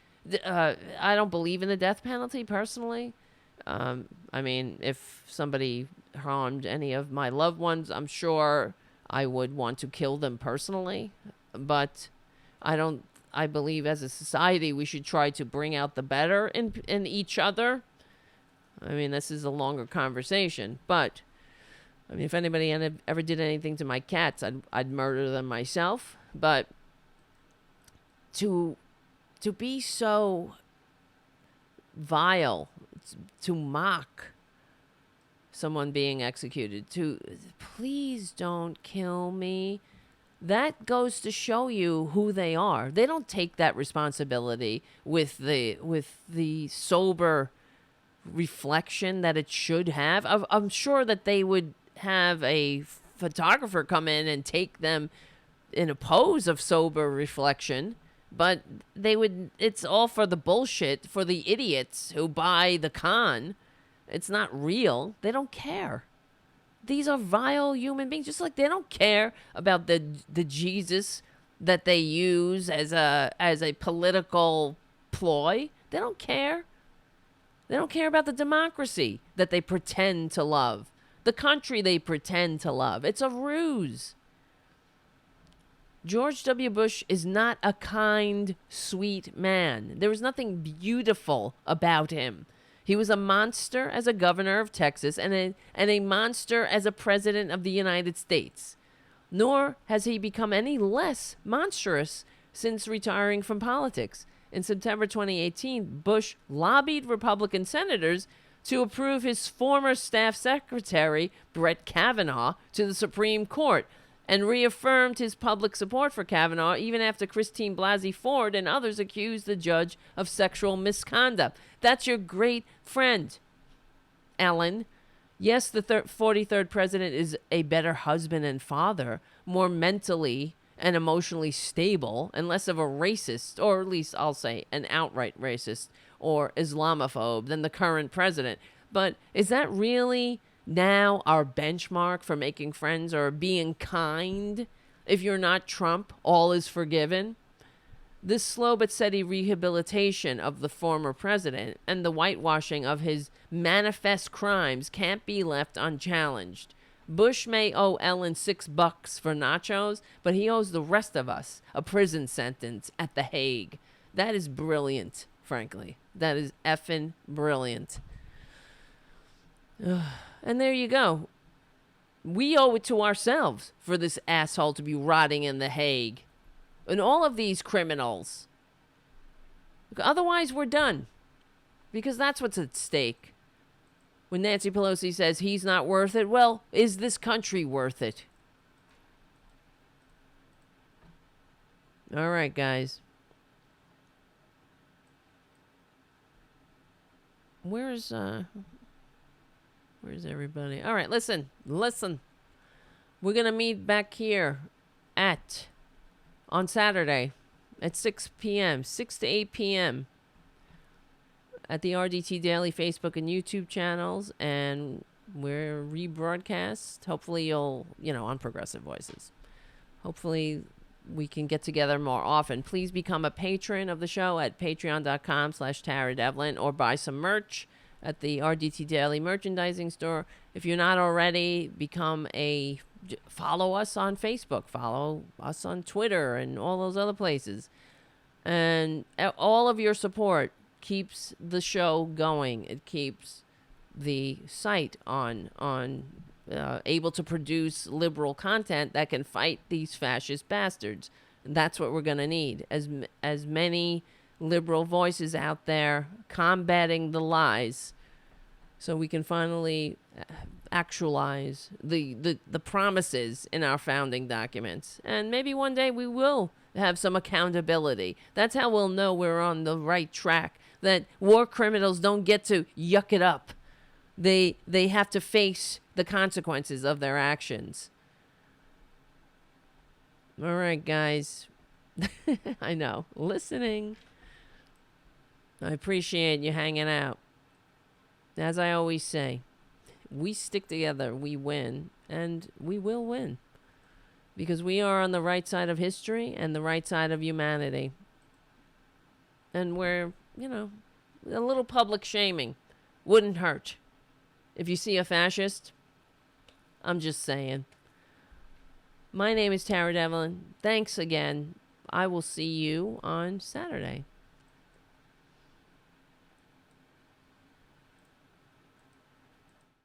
I don't believe in the death penalty personally. I mean, if somebody harmed any of my loved ones, I'm sure I would want to kill them personally, but I believe as a society we should try to bring out the better in each other. I mean, this is a longer conversation, but I mean, if anybody ever did anything to my cats, I'd murder them myself. But to be so vile, to mock someone being executed, to please don't kill me, that goes to show you who they are. They don't take that responsibility with the sober reflection that it should have. I'm sure that they would have a photographer come in and take them in a pose of sober reflection, but it's all for the bullshit, for the idiots who buy the con. It's not real. They don't care. These are vile human beings, just like they don't care about the Jesus that they use as a political ploy. They don't care. They don't care about the democracy that they pretend to love, the country they pretend to love. It's a ruse. George W. Bush is not a kind, sweet man. There was nothing beautiful about him. He was a monster as a governor of Texas and a monster as a president of the United States. Nor has he become any less monstrous since retiring from politics. In September 2018, Bush lobbied Republican senators to approve his former staff secretary, Brett Kavanaugh, to the Supreme Court, and reaffirmed his public support for Kavanaugh even after Christine Blasey Ford and others accused the judge of sexual misconduct. That's your great friend, Ellen. Yes, the 43rd president is a better husband and father, more mentally and emotionally stable and less of a racist, or at least I'll say an outright racist or Islamophobe than the current president. But is that really now our benchmark for making friends or being kind? If you're not Trump, all is forgiven? This slow but steady rehabilitation of the former president and the whitewashing of his manifest crimes can't be left unchallenged. Bush may owe Ellen $6 for nachos, but he owes the rest of us a prison sentence at The Hague. That is brilliant, frankly. That is effing brilliant. And there you go. We owe it to ourselves for this asshole to be rotting in The Hague. And all of these criminals. Otherwise, we're done. Because that's what's at stake. When Nancy Pelosi says he's not worth it, well, is this country worth it? All right, guys. Where's everybody? All right, listen. We're going to meet back here on Saturday at 6 p.m., 6 to 8 p.m. at the RDT Daily Facebook and YouTube channels, and we're rebroadcast. Hopefully you'll, on Progressive Voices. Hopefully we can get together more often. Please become a patron of the show at patreon.com/TaraDevlin or buy some merch at the RDT Daily merchandising store. If you're not already, follow us on Facebook, follow us on Twitter and all those other places. And all of your support keeps the show going. It keeps the site able to produce liberal content that can fight these fascist bastards. And that's what we're going to need. As many liberal voices out there combating the lies, so we can finally actualize the promises in our founding documents. And maybe one day we will have some accountability. That's how we'll know we're on the right track, that war criminals don't get to yuck it up. They have to face the consequences of their actions. All right, guys. I know. Listening. I appreciate you hanging out. As I always say, we stick together, we win, and we will win. Because we are on the right side of history and the right side of humanity. And we're, a little public shaming wouldn't hurt. If you see a fascist, I'm just saying. My name is Tara Devlin. Thanks again. I will see you on Saturday.